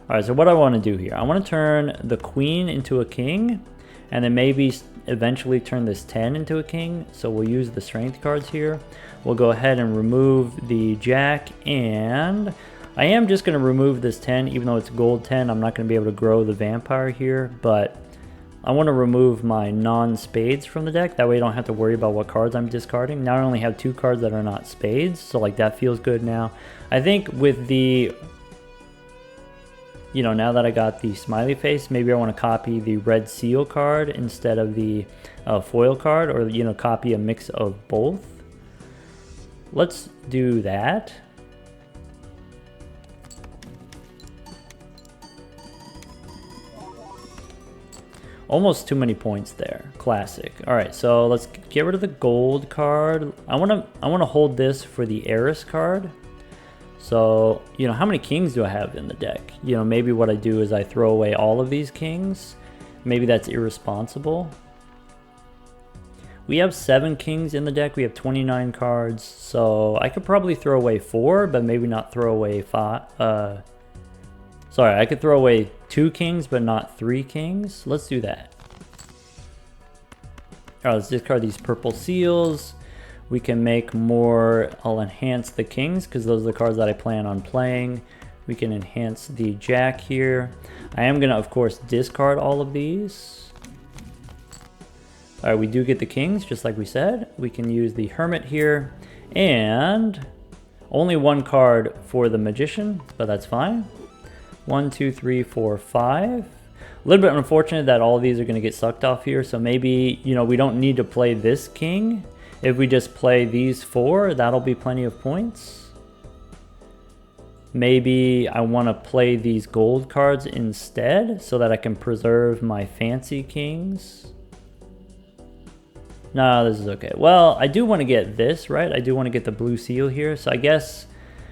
All right, so what I want to do here, I want to turn the queen into a king, and then maybe eventually turn this 10 into a king. So we'll use the strength cards here. We'll go ahead and remove the jack, and I am just going to remove this 10, even though it's gold 10. I'm not going to be able to grow the vampire here, but I want to remove my non-spades from the deck. That way I don't have to worry about what cards I'm discarding. Now I only have 2 cards that are not spades, so like that feels good now. I think with the, you know, now that I got the smiley face, maybe I want to copy the red seal card instead of the foil card, or, you know, copy a mix of both. Let's do that. Almost too many points there. Classic. All right, so let's get rid of the gold card. I want to hold this for the heiress card. So, you know, how many kings do I have in the deck? You know, maybe what I do is I throw away all of these kings. Maybe that's irresponsible. We have 7 kings in the deck. We have 29 cards. So I could probably throw away 4, but maybe not throw away 5. Sorry, I could throw away 2 kings, but not 3 kings. Let's do that. All right, let's discard these purple seals. We can make more. I'll enhance the kings because those are the cards that I plan on playing. We can enhance the jack here. I am going to, of course, discard all of these. All right, we do get the kings, just like we said. We can use the hermit here. And only 1 card for the magician, but that's fine. 1, 2, 3, 4, 5. A little bit unfortunate that all of these are going to get sucked off here. So maybe, you know, we don't need to play this king. If we just play these 4, that'll be plenty of points. Maybe I want to play these gold cards instead so that I can preserve my fancy kings. No, this is okay. Well, I do want to get this, right? I do want to get the blue seal here. So I guess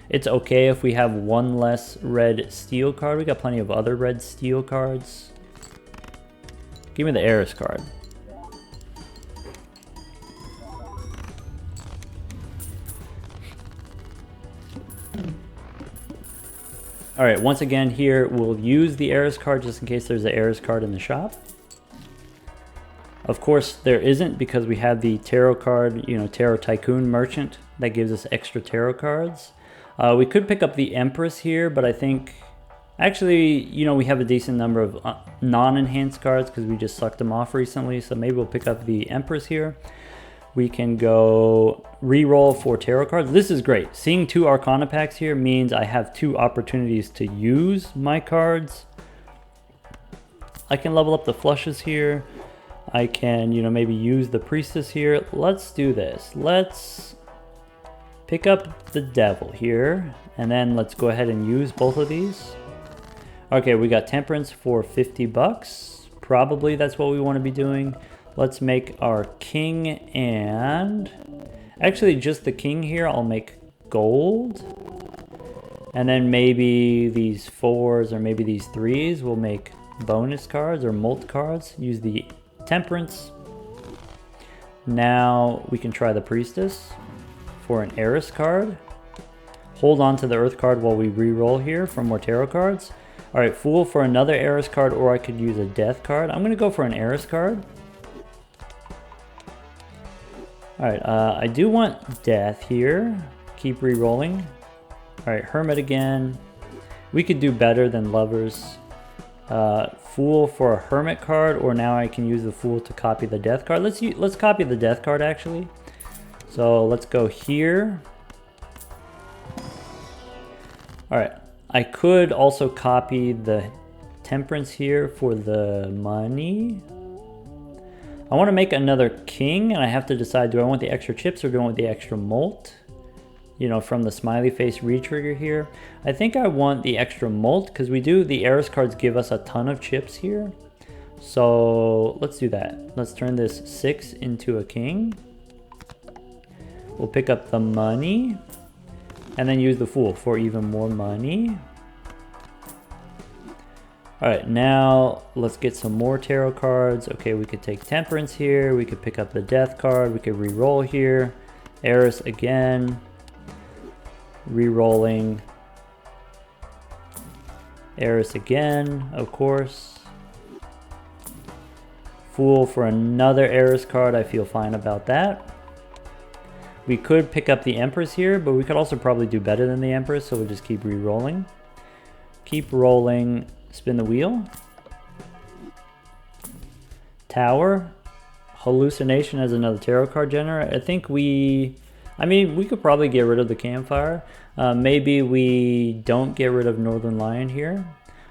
it's okay if we have 1 less red steel card. We got plenty of other red steel cards. Give me the heiress card. All right, once again here, we'll use the heiress card just in case there's an heiress card in the shop. Of course, there isn't because we have the tarot card, you know, Tarot Tycoon Merchant that gives us extra tarot cards. We could pick up the Empress here, but I think, actually, you know, we have a decent number of non-enhanced cards because we just sucked them off recently. So maybe we'll pick up the Empress here. We can go re-roll 4 tarot cards. This is great. Seeing 2 Arcana packs here means I have 2 opportunities to use my cards. I can level up the flushes here. I can, you know, maybe use the Priestess here. Let's do this. Let's pick up the Devil here, and then let's go ahead and use both of these. Okay, we got Temperance for 50 bucks. Probably that's what we want to be doing. Let's make our king, and actually just the king here I'll make gold. And then maybe these 4s or maybe these 3s will make bonus cards or mult cards. Use the Temperance. Now we can try the Priestess for an heiress card. Hold on to the earth card while we re-roll here for more tarot cards. All right, Fool for another heiress card, or I could use a death card. I'm going to go for an heiress card. All right, I do want death here. Keep re-rolling. All right, Hermit again. We could do better than Lovers. Fool for a Hermit card, or now I can use the Fool to copy the death card. Let's copy the death card actually. So let's go here. All right, I could also copy the temperance here for the money. I want to make another king, and I have to decide, do I want the extra chips or do I want the extra molt? You know, from the smiley face retrigger here. I think I want the extra molt because the heiress cards give us a ton of chips here. So let's do that. Let's turn this 6 into a king. We'll pick up the money and then use the fool for even more money. All right, now let's get some more tarot cards. Okay, we could take temperance here. We could pick up the death card. We could re-roll here. Heiress again. Re-rolling. Heiress again, of course. Fool for another heiress card. I feel fine about that. We could pick up the Empress here, but we could also probably do better than the Empress, so we'll just keep re-rolling. Keep rolling. Spin the wheel. Tower. Hallucination as another tarot card generator. I think we could probably get rid of the campfire. Maybe we don't get rid of Northern Lion here.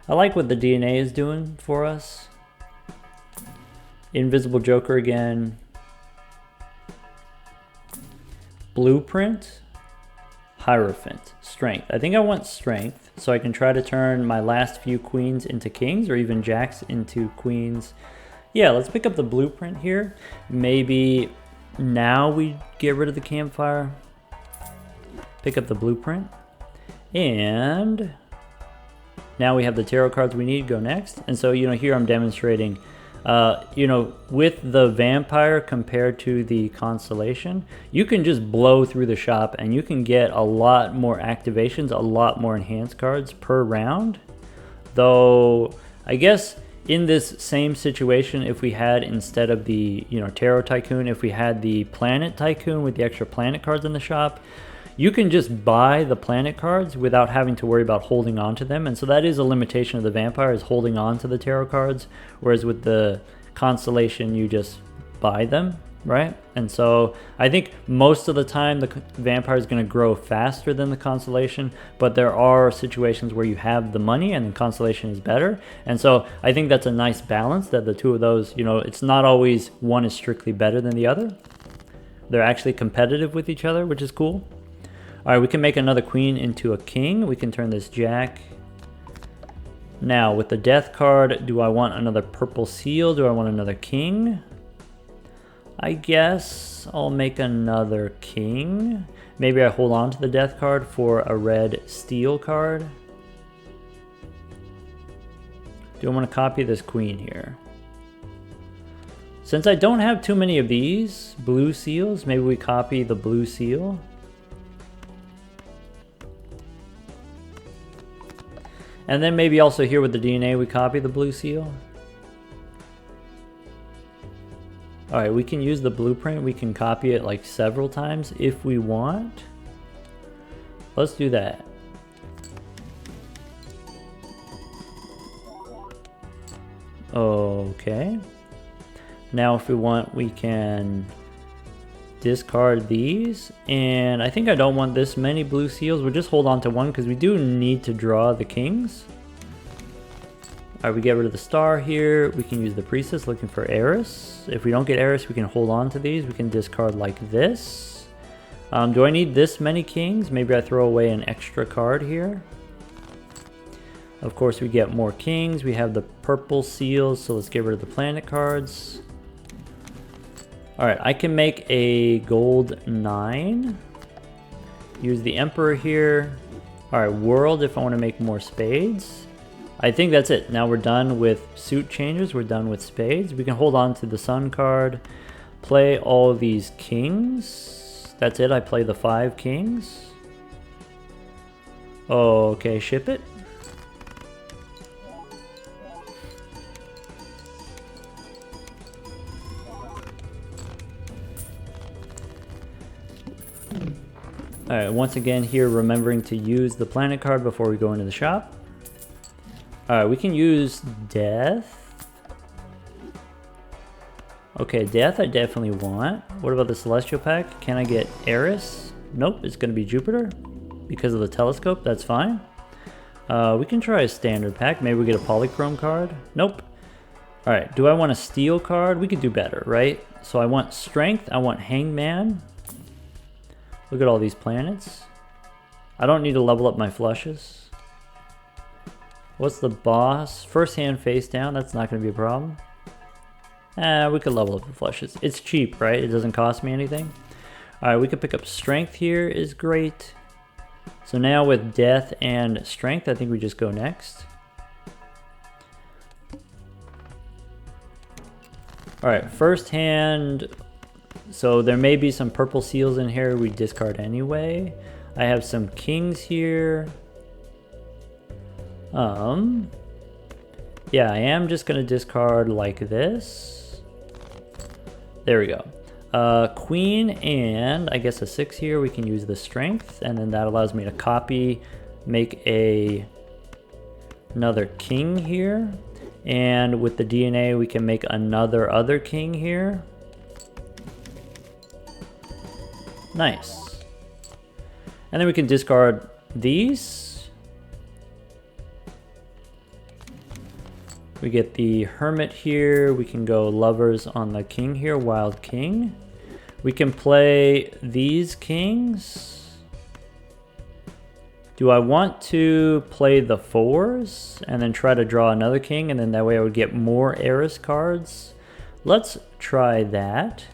I like what the DNA is doing for us. Invisible Joker again. Blueprint. Hierophant. Strength. I think I want strength so I can try to turn my last few queens into kings or even jacks into queens. Yeah, let's pick up the blueprint here. Maybe now we get rid of the campfire. Pick up the blueprint. And now we have the tarot cards we need. Go next. And so, here I'm demonstrating, with the vampire compared to the constellation, you can just blow through the shop and you can get a lot more activations, a lot more enhanced cards per round. Though, I guess in this same situation, if we had, instead of the, Tarot Tycoon, if we had the Planet Tycoon with the extra planet cards in the shop, you can just buy the planet cards without having to worry about holding on to them. And so that is a limitation of the vampire, is holding on to the tarot cards. Whereas with the constellation, you just buy them, right? And so I think most of the time the vampire is going to grow faster than the constellation, but there are situations where you have the money and the constellation is better. And so I think that's a nice balance, that the two of those, it's not always one is strictly better than the other. They're actually competitive with each other, which is cool. All right, we can make another queen into a king. We can turn this jack. Now, with the death card, do I want another purple seal? Do I want another king? I guess I'll make another king. Maybe I hold on to the death card for a red steel card. Do I want to copy this queen here? Since I don't have too many of these blue seals, maybe we copy the blue seal. And then maybe also here with the DNA, we copy the blue seal. All right, we can use the blueprint. We can copy it like several times if we want. Let's do that. Okay. Now if we want, we can discard these. And I think I don't want this many blue seals. We'll just hold on to one because we do need to draw the kings. All right, we get rid of the star here. We can use the priestess looking for heiress. If we don't get heiress, we can hold on to these. We can discard like this. Do I need this many kings? Maybe I throw away an extra card here. Of course, we get more kings. We have the purple seals, so let's get rid of the planet cards. All right, I can make a gold 9. Use the emperor here. All right, world if I want to make more spades. I think that's it. Now we're done with suit changes. We're done with spades. We can hold on to the sun card. Play all these kings. That's it. I play the 5 kings. Okay, ship it. All right, once again here, remembering to use the planet card before we go into the shop. All right, we can use death. Okay, death I definitely want. What about the celestial pack? Can I get Eris? Nope, it's gonna be Jupiter because of the telescope. That's fine. We can try a standard pack. Maybe we get a polychrome card. Nope. All right, do I want a steel card? We could do better, right? So I want strength, I want hangman. Look at all these planets. I don't need to level up my flushes. What's the boss? First hand face down, that's not gonna be a problem. We could level up the flushes. It's cheap, right? It doesn't cost me anything. All right, we could pick up strength here is great. So now with death and strength, I think we just go next. All right, first hand. So there may be some purple seals in here we discard anyway. I have some kings here. Yeah, I am just gonna discard like this. There we go. Queen and I guess a 6 here. We can use the strength, and then that allows me to copy, make another king here. And with the DNA, we can make another other king here. Nice. And then we can discard these. We get the hermit here. We can go lovers on the king here, wild king. We can play these kings. Do I want to play the 4s and then try to draw another king, and then that way I would get more heiress cards? Let's try that.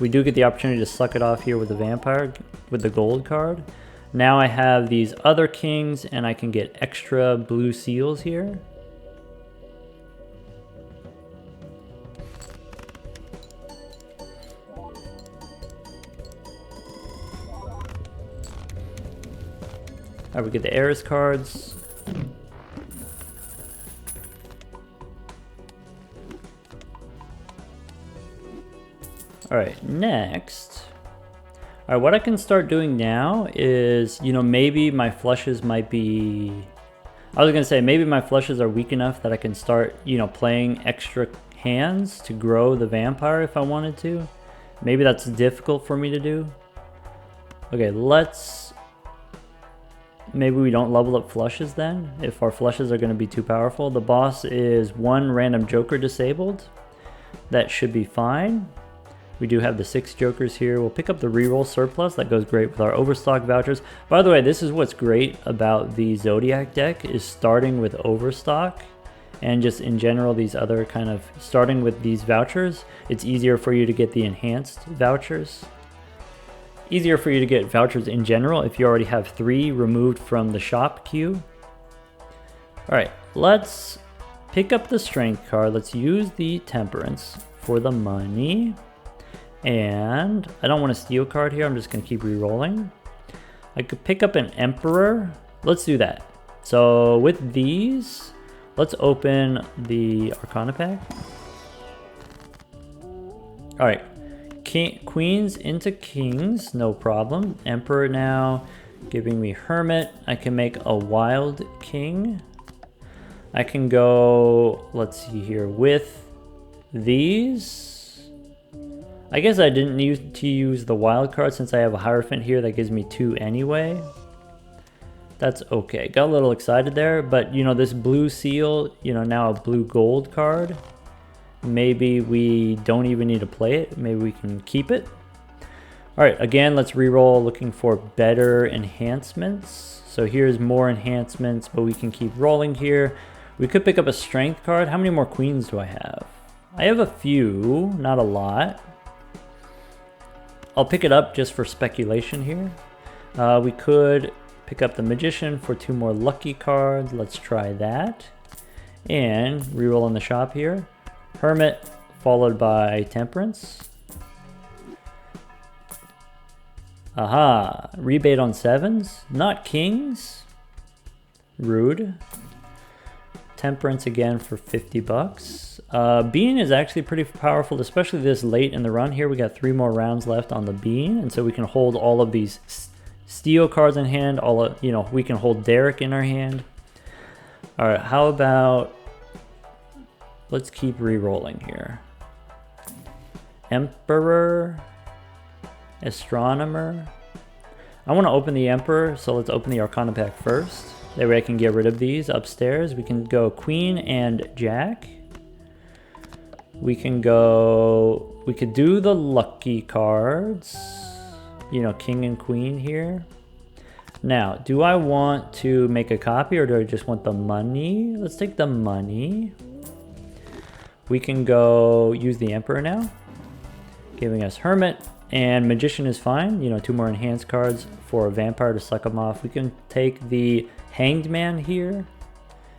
We do get the opportunity to suck it off here with the vampire, with the gold card. Now I have these other kings and I can get extra blue seals here. Alright, we get the heiress cards. Alright, next. Alright, what I can start doing now is, you know, maybe my flushes might be... I was going to say, maybe my flushes are weak enough that I can start, you know, playing extra hands to grow the vampire if I wanted to. Maybe that's difficult for me to do. Okay, let's... Maybe we don't level up flushes then, if our flushes are going to be too powerful. The boss is 1 random joker disabled. That should be fine. We do have the 6 jokers here. We'll pick up the reroll surplus. That goes great with our overstock vouchers. By the way, this is what's great about the Zodiac deck, is starting with overstock. And just in general, these other kind of, starting with these vouchers, it's easier for you to get the enhanced vouchers. Easier for you to get vouchers in general if you already have 3 removed from the shop queue. Alright, let's pick up the strength card. Let's use the temperance for the money. And I don't want a steel card here. I'm just going to keep re-rolling. I could pick up an emperor. Let's do that. So with these, let's open the Arcana pack. Alright. Queens into kings, no problem. Emperor now, giving me hermit. I can make a wild king. I can go, let's see here, with these. I guess I didn't need to use the wild card since I have a Hierophant here that gives me 2 anyway. That's okay. Got a little excited there, but you know, this blue seal, you know, now a blue gold card. Maybe we don't even need to play it. Maybe we can keep it. All right, again, let's reroll looking for better enhancements. So here's more enhancements, but we can keep rolling here. We could pick up a strength card. How many more queens do I have? I have a few, not a lot. I'll pick it up just for speculation here. We could pick up the magician for 2 more lucky cards. Let's try that. And reroll in the shop here. Hermit, followed by temperance. Aha, rebate on 7s, not kings. Rude. Temperance again for 50 bucks. Bean is actually pretty powerful, especially this late in the run here. We got 3 more rounds left on the bean, and so we can hold all of these steel cards in hand. We can hold Derek in our hand. All right, how about... Let's keep re-rolling here. Emperor, Astronomer. I want to open the Emperor, so let's open the Arcana pack first. That way I can get rid of these upstairs. We can go queen and jack. We could do the lucky cards. You know, king and queen here. Now, do I want to make a copy or do I just want the money? Let's take the money. We can go use the emperor now, giving us hermit, and magician is fine. You know, 2 more enhanced cards for a vampire to suck them off. We can take the hanged man here.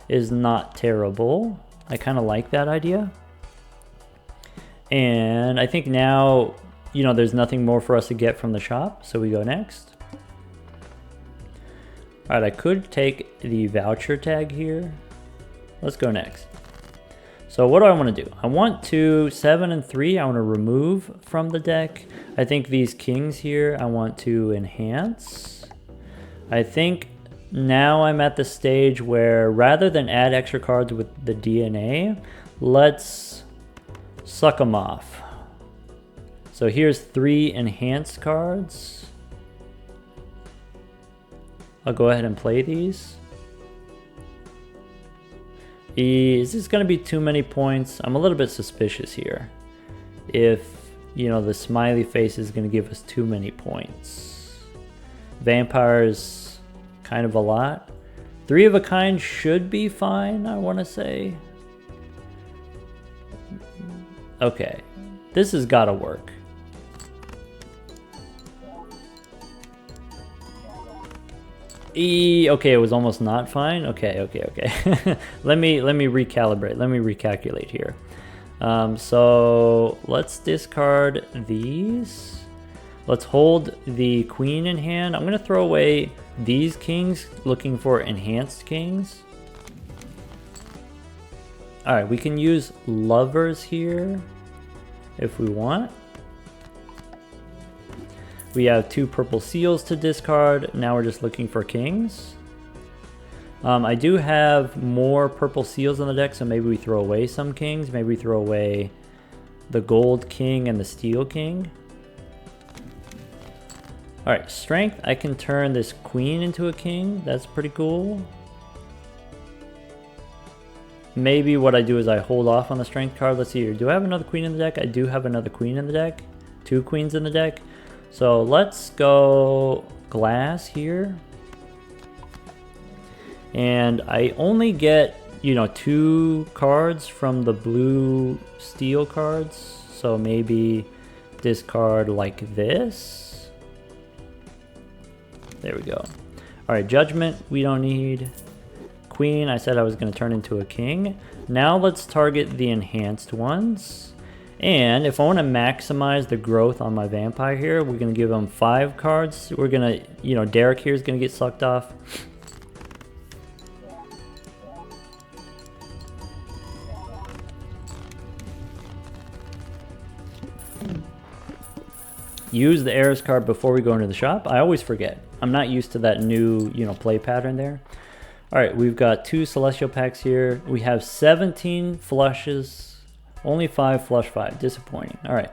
Is not terrible. I kind of like that idea. And I think now, you know, there's nothing more for us to get from the shop, so we go next. All right, I could take the voucher tag here. Let's go next. So what do I want to do? I want to 7 and 3. I want to remove from the deck. I think these kings here I want to enhance. I think now I'm at the stage where rather than add extra cards with the DNA, let's suck them off. So here's 3 enhanced cards. I'll go ahead and play these. Is this going to be too many points? I'm a little bit suspicious here. If, you know, the smiley face is going to give us too many points. Vampires, kind of a lot. 3 of a kind should be fine, I want to say. Okay, this has got to work. Okay, it was almost not fine. Okay. let me recalibrate. Let me recalculate here. So let's discard these. Let's hold the queen in hand. I'm gonna throw away these kings, looking for enhanced kings. All right, we can use lovers here if we want. We have 2 purple seals to discard. Now we're just looking for kings. I do have more purple seals on the deck, so maybe we throw away some kings. Maybe we throw away the gold king and the steel king. All right, strength. I can turn this queen into a king. That's pretty cool. Maybe what I do is I hold off on the strength card. Let's see here. Do I have another queen in the deck? I do have another queen in the deck. 2 queens in the deck. So let's go glass here. And I only get, you know, 2 cards from the blue steel cards. So maybe discard like this. There we go. All right, judgment we don't need. Queen, I said I was going to turn into a king. Now let's target the enhanced ones. And if I want to maximize the growth on my vampire here, we're going to give him 5 cards. We're going to, you know, Derek here is going to get sucked off. Use the Eris card before we go into the shop. I always forget. I'm not used to that new, you know, play pattern there. All right, we've got 2 celestial packs here. We have 17 flushes. Only 5 flush 5, disappointing. All right,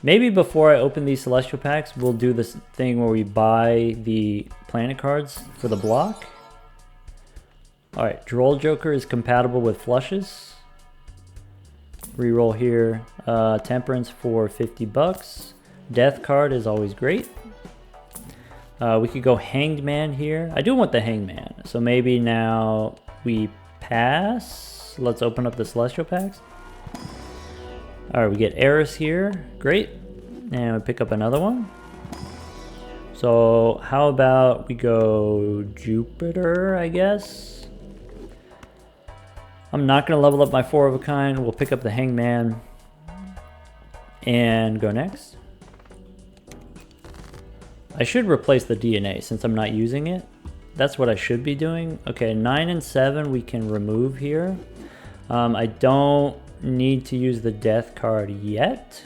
maybe before I open these celestial packs, we'll do this thing where we buy the planet cards for the block. All right, Droll Joker is compatible with flushes. Reroll here, Temperance for 50 bucks. Death card is always great. We could go Hanged Man here. I do want the Hanged Man, so maybe now we pass. Let's open up the celestial packs. All right, we get Eris here. Great. And we pick up another one. So how about we go Jupiter, I guess? I'm not going to level up my 4 of a kind. We'll pick up the Hanged Man and go next. I should replace the DNA since I'm not using it. That's what I should be doing. Okay, 9 and 7 we can remove here. I don't need to use the death card yet.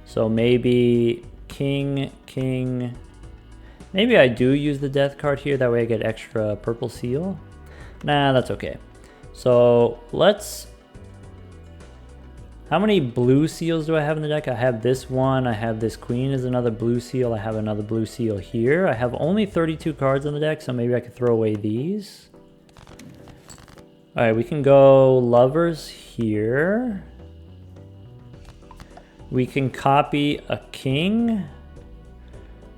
So maybe king. Maybe I do use the death card here. That way I get extra purple seal. Nah, that's okay. So let's How many blue seals do I have in the deck? I have this one. I have this queen is another blue seal. I have another blue seal here. I have only 32 cards in the deck, so maybe I could throw away these. All right, we can go lovers here. We can copy a king.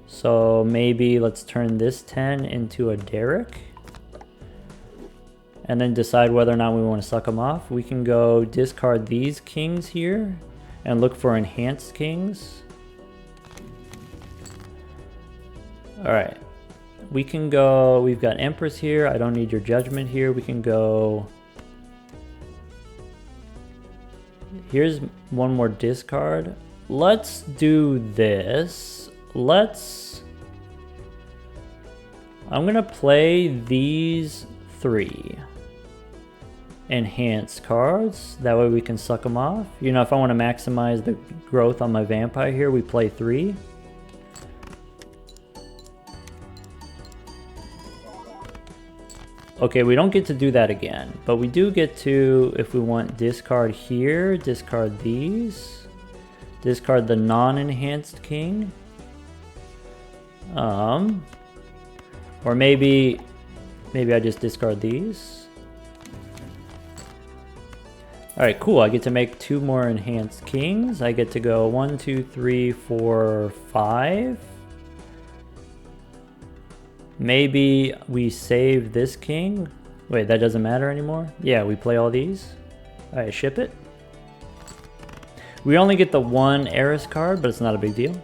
So maybe let's turn this 10 into a Derek. And then decide whether or not we want to suck them off. We can go discard these kings here and look for enhanced kings. All right, we can go, we've got Empress here. I don't need your judgment here. We can go, here's one more discard. Let's do this. I'm gonna play these 3 enhanced cards. That way we can suck them off. You know, if I want to maximize the growth on my vampire here, we play 3. Okay, we don't get to do that again, but we do get to, if we want discard here, discard these, discard the non-enhanced king. Or maybe I just discard these. All right, cool. I get to make 2 more enhanced kings. I get to go 1, 2, 3, 4, 5. Maybe we save this king. Wait, that doesn't matter anymore? Yeah, we play all these. All right, ship it. We only get the 1 heiress card, but it's not a big deal.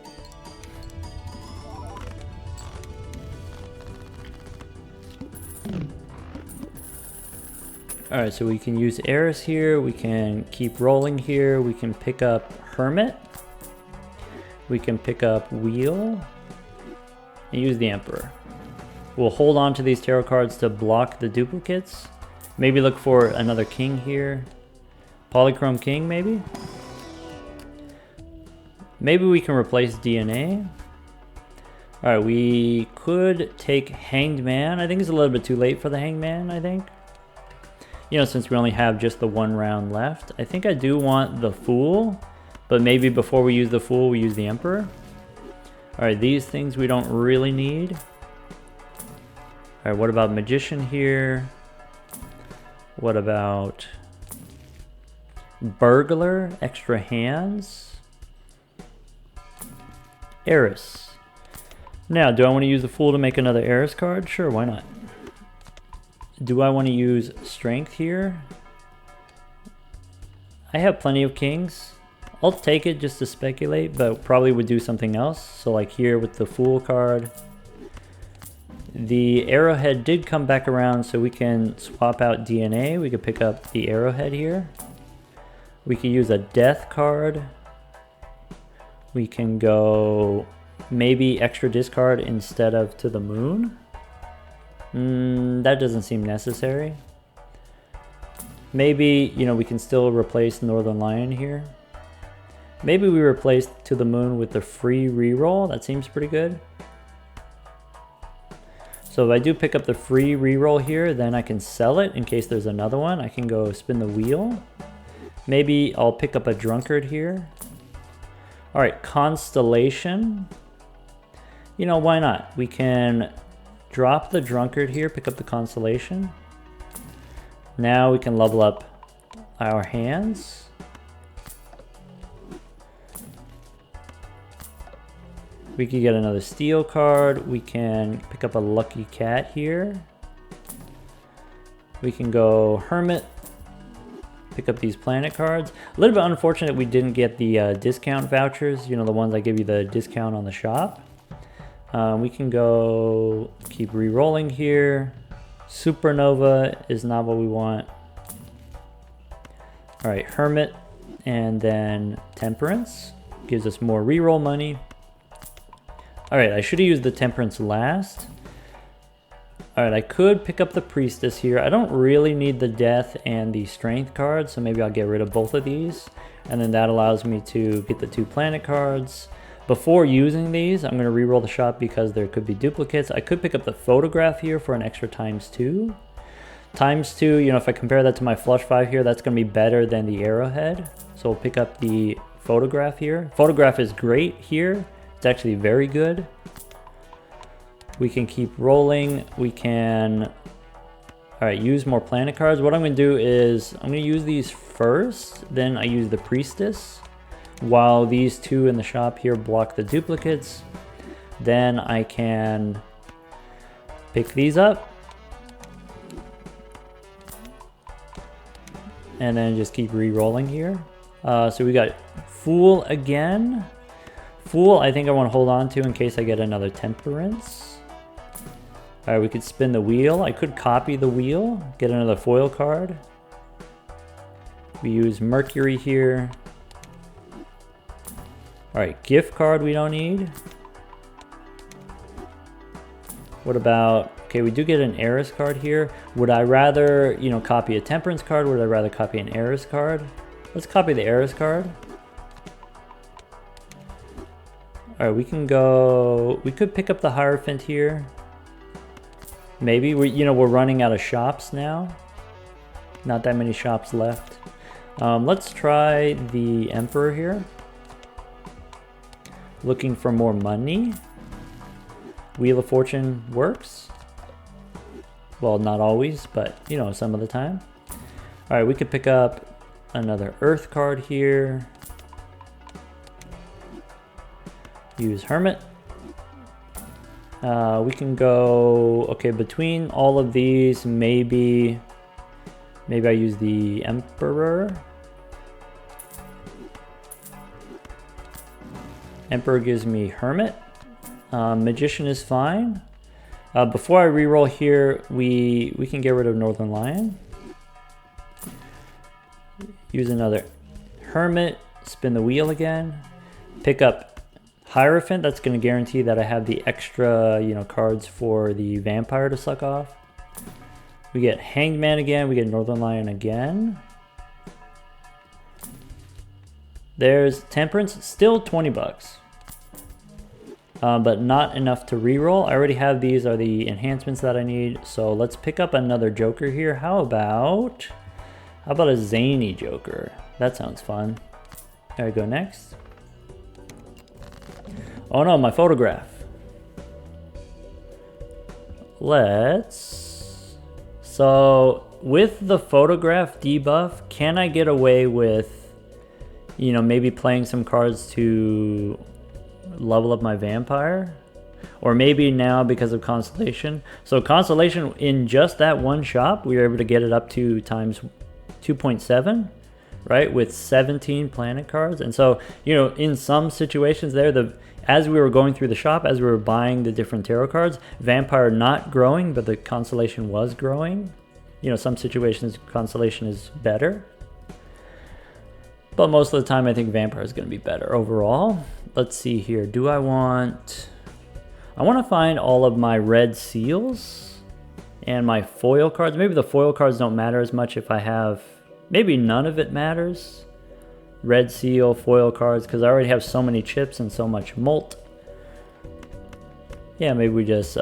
All right, so we can use heiress here. We can keep rolling here. We can pick up hermit. We can pick up wheel and use the emperor. We'll hold on to these tarot cards to block the duplicates. Maybe look for another king here. Polychrome king, maybe? Maybe we can replace DNA. All right, we could take Hanged Man. I think it's a little bit too late for the Hanged Man, I think. You know, since we only have just the 1 round left. I think I do want the Fool, but maybe before we use the Fool, we use the Emperor. All right, these things we don't really need. All right, what about Magician here? What about Burglar, extra hands? Heiress. Now, do I want to use the Fool to make another Heiress card? Sure, why not? Do I want to use Strength here? I have plenty of kings. I'll take it just to speculate, but probably would do something else. So like here with the Fool card. The Arrowhead did come back around, so we can swap out DNA. We could pick up the Arrowhead here. We could use a Death card. We can go maybe extra discard instead of to the Moon. That doesn't seem necessary. Maybe, you know, we can still replace Northern Lion here. Maybe we replace To the Moon with the free reroll. That seems pretty good. So if I do pick up the free reroll here, then I can sell it in case there's another one. I can go spin the wheel. Maybe I'll pick up a Drunkard here. All right, Constellation. You know, why not? We can drop the Drunkard here, pick up the Constellation. Now we can level up our hands. We could get another Steel card. We can pick up a Lucky Cat here. We can go Hermit. Pick up these planet cards. A little bit unfortunate we didn't get the discount vouchers. You know, the ones that give you the discount on the shop. We can go keep re-rolling here. Supernova is not what we want. All right, Hermit and then Temperance gives us more re-roll money. All right, I should have used the Temperance last. All right, I could pick up the Priestess here. I don't really need the Death and the Strength cards, so maybe I'll get rid of both of these. And then that allows me to get the 2 planet cards. Before using these, I'm going to re-roll the shop because there could be duplicates. I could pick up the Photograph here for an extra ×2. ×2, you know, if I compare that to my Flush 5 here, that's going to be better than the Arrowhead. So we'll pick up the photograph here. Photograph is great here. It's actually very good. We can keep rolling. We can, all right, use more planet cards. What I'm gonna do is I'm gonna use these first, then I use the priestess, while these two in the shop here block the duplicates. Then I can pick these up and then just keep re-rolling here. So we got Fool again. Fool, I think I want to hold on to in case I get another Temperance. All right, we could spin the wheel. I could copy the wheel, get another foil card. We use Mercury here. All right, gift card we don't need. What about, okay, we do get an Heiress card here. Would I rather, you know, copy a Temperance card? Would I rather copy an Heiress card? Let's copy the Heiress card. All right, we can go, we could pick up the Hierophant here. Maybe, we're running out of shops now. Not that many shops left. Let's try the Emperor here. Looking for more money. Wheel of Fortune works. Well, not always, but you know, some of the time. All right, we could pick up another Earth card here. Use Hermit. We can go, okay, between all of these, maybe I use the Emperor. Emperor gives me Hermit. Magician is fine. Before I reroll here, we can get rid of Northern Lion. Use another Hermit, spin the wheel again. Pick up Hierophant, that's going to guarantee that I have the extra, cards for the Vampire to suck off. We get Hanged Man again, we get Northern Lion again. There's Temperance, still 20 bucks. But not enough to reroll. I already have these are the enhancements that I need. So let's pick up another Joker here. How about a zany Joker? That sounds fun. There we go, next. Oh no, my photograph. So with the photograph debuff, can I get away with, maybe playing some cards to level up my Vampire? Or maybe now because of Constellation. So Constellation, in just that one shop, we were able to get it up to times 2.7, right? With 17 planet cards. And so, in some situations there, as we were going through the shop, as we were buying the different tarot cards, Vampire not growing, but the Constellation was growing. Some situations Constellation is better. But most of the time, I think Vampire is going to be better overall. Let's see here. I want to find all of my red seals and my foil cards. Maybe the foil cards don't matter as much if I have, maybe none of it matters. Red seal, foil cards, because I already have so many chips and so much molt. Yeah, maybe we just,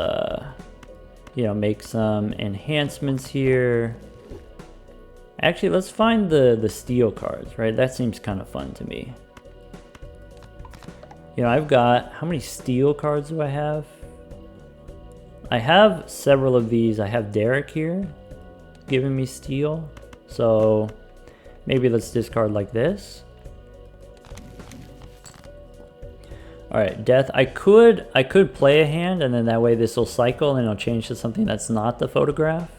make some enhancements here. Actually, let's find the steel cards, right? That seems kind of fun to me. I've got, how many steel cards do I have? I have several of these. I have Derek here giving me steel. So maybe let's discard like this. All right, Death. I could play a hand, and then that way this will cycle and it'll change to something that's not the photograph.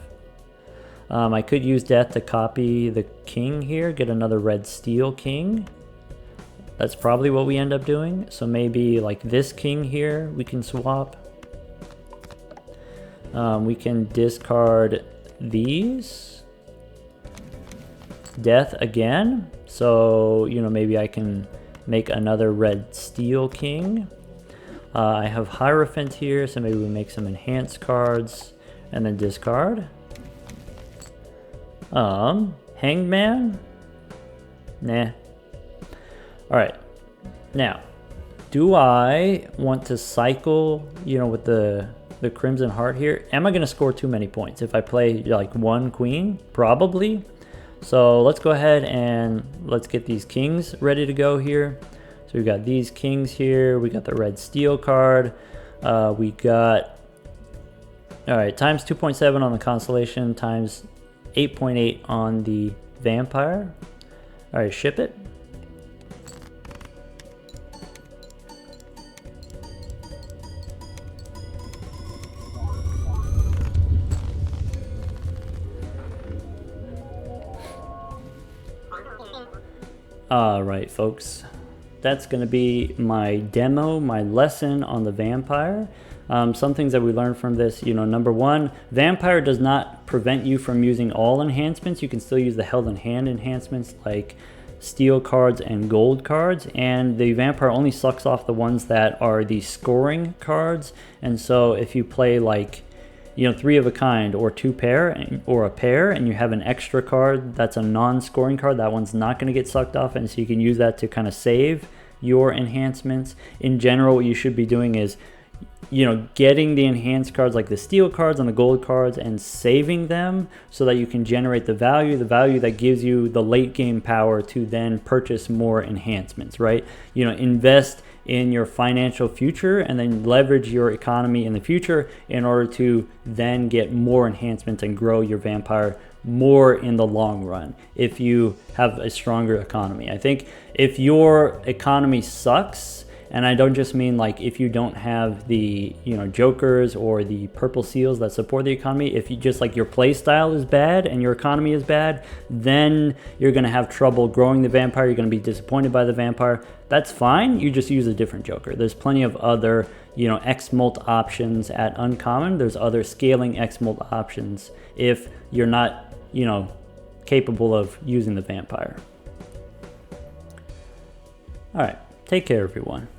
I could use Death to copy the king here, get another red steel king. That's probably what we end up doing. So maybe like this king here, we can swap. We can discard these. Death again. So, maybe I can make another red steel king. I have Hierophant here, so maybe we make some enhanced cards and then discard. Hanged Man? Nah. Alright. Now, do I want to cycle, with the Crimson Heart here? Am I going to score too many points if I play like one queen? Probably. So let's go ahead and let's get these kings ready to go here. So we've got these kings here. We got the red steel card. We got, all right, times 2.7 on the constellation, times 8.8 on the vampire. All right, ship it. All right, folks, that's going to be my demo, my lesson on the vampire. Some things that we learned from this, number one, vampire does not prevent you from using all enhancements. You can still use the held in hand enhancements like steel cards and gold cards, and the vampire only sucks off the ones that are the scoring cards. And so if you play like 3 of a kind or 2 pair or a pair, and you have an extra card that's a non-scoring card, that one's not going to get sucked off, and so you can use that to kind of save your enhancements. In general, what you should be doing is getting the enhanced cards like the steel cards and the gold cards and saving them so that you can generate the value that gives you the late game power to then purchase more enhancements, right? Invest in your financial future and then leverage your economy in the future in order to then get more enhancements and grow your vampire more in the long run if you have a stronger economy. I think if your economy sucks, and I don't just mean like if you don't have the jokers or the purple seals that support the economy, if you just like your play style is bad and your economy is bad, then you're going to have trouble growing the vampire. You're going to be disappointed by the vampire. That's fine. You just use a different joker. There's plenty of other X-Molt options at uncommon. There's other scaling X-Molt options if you're not capable of using the vampire. All right, take care everyone.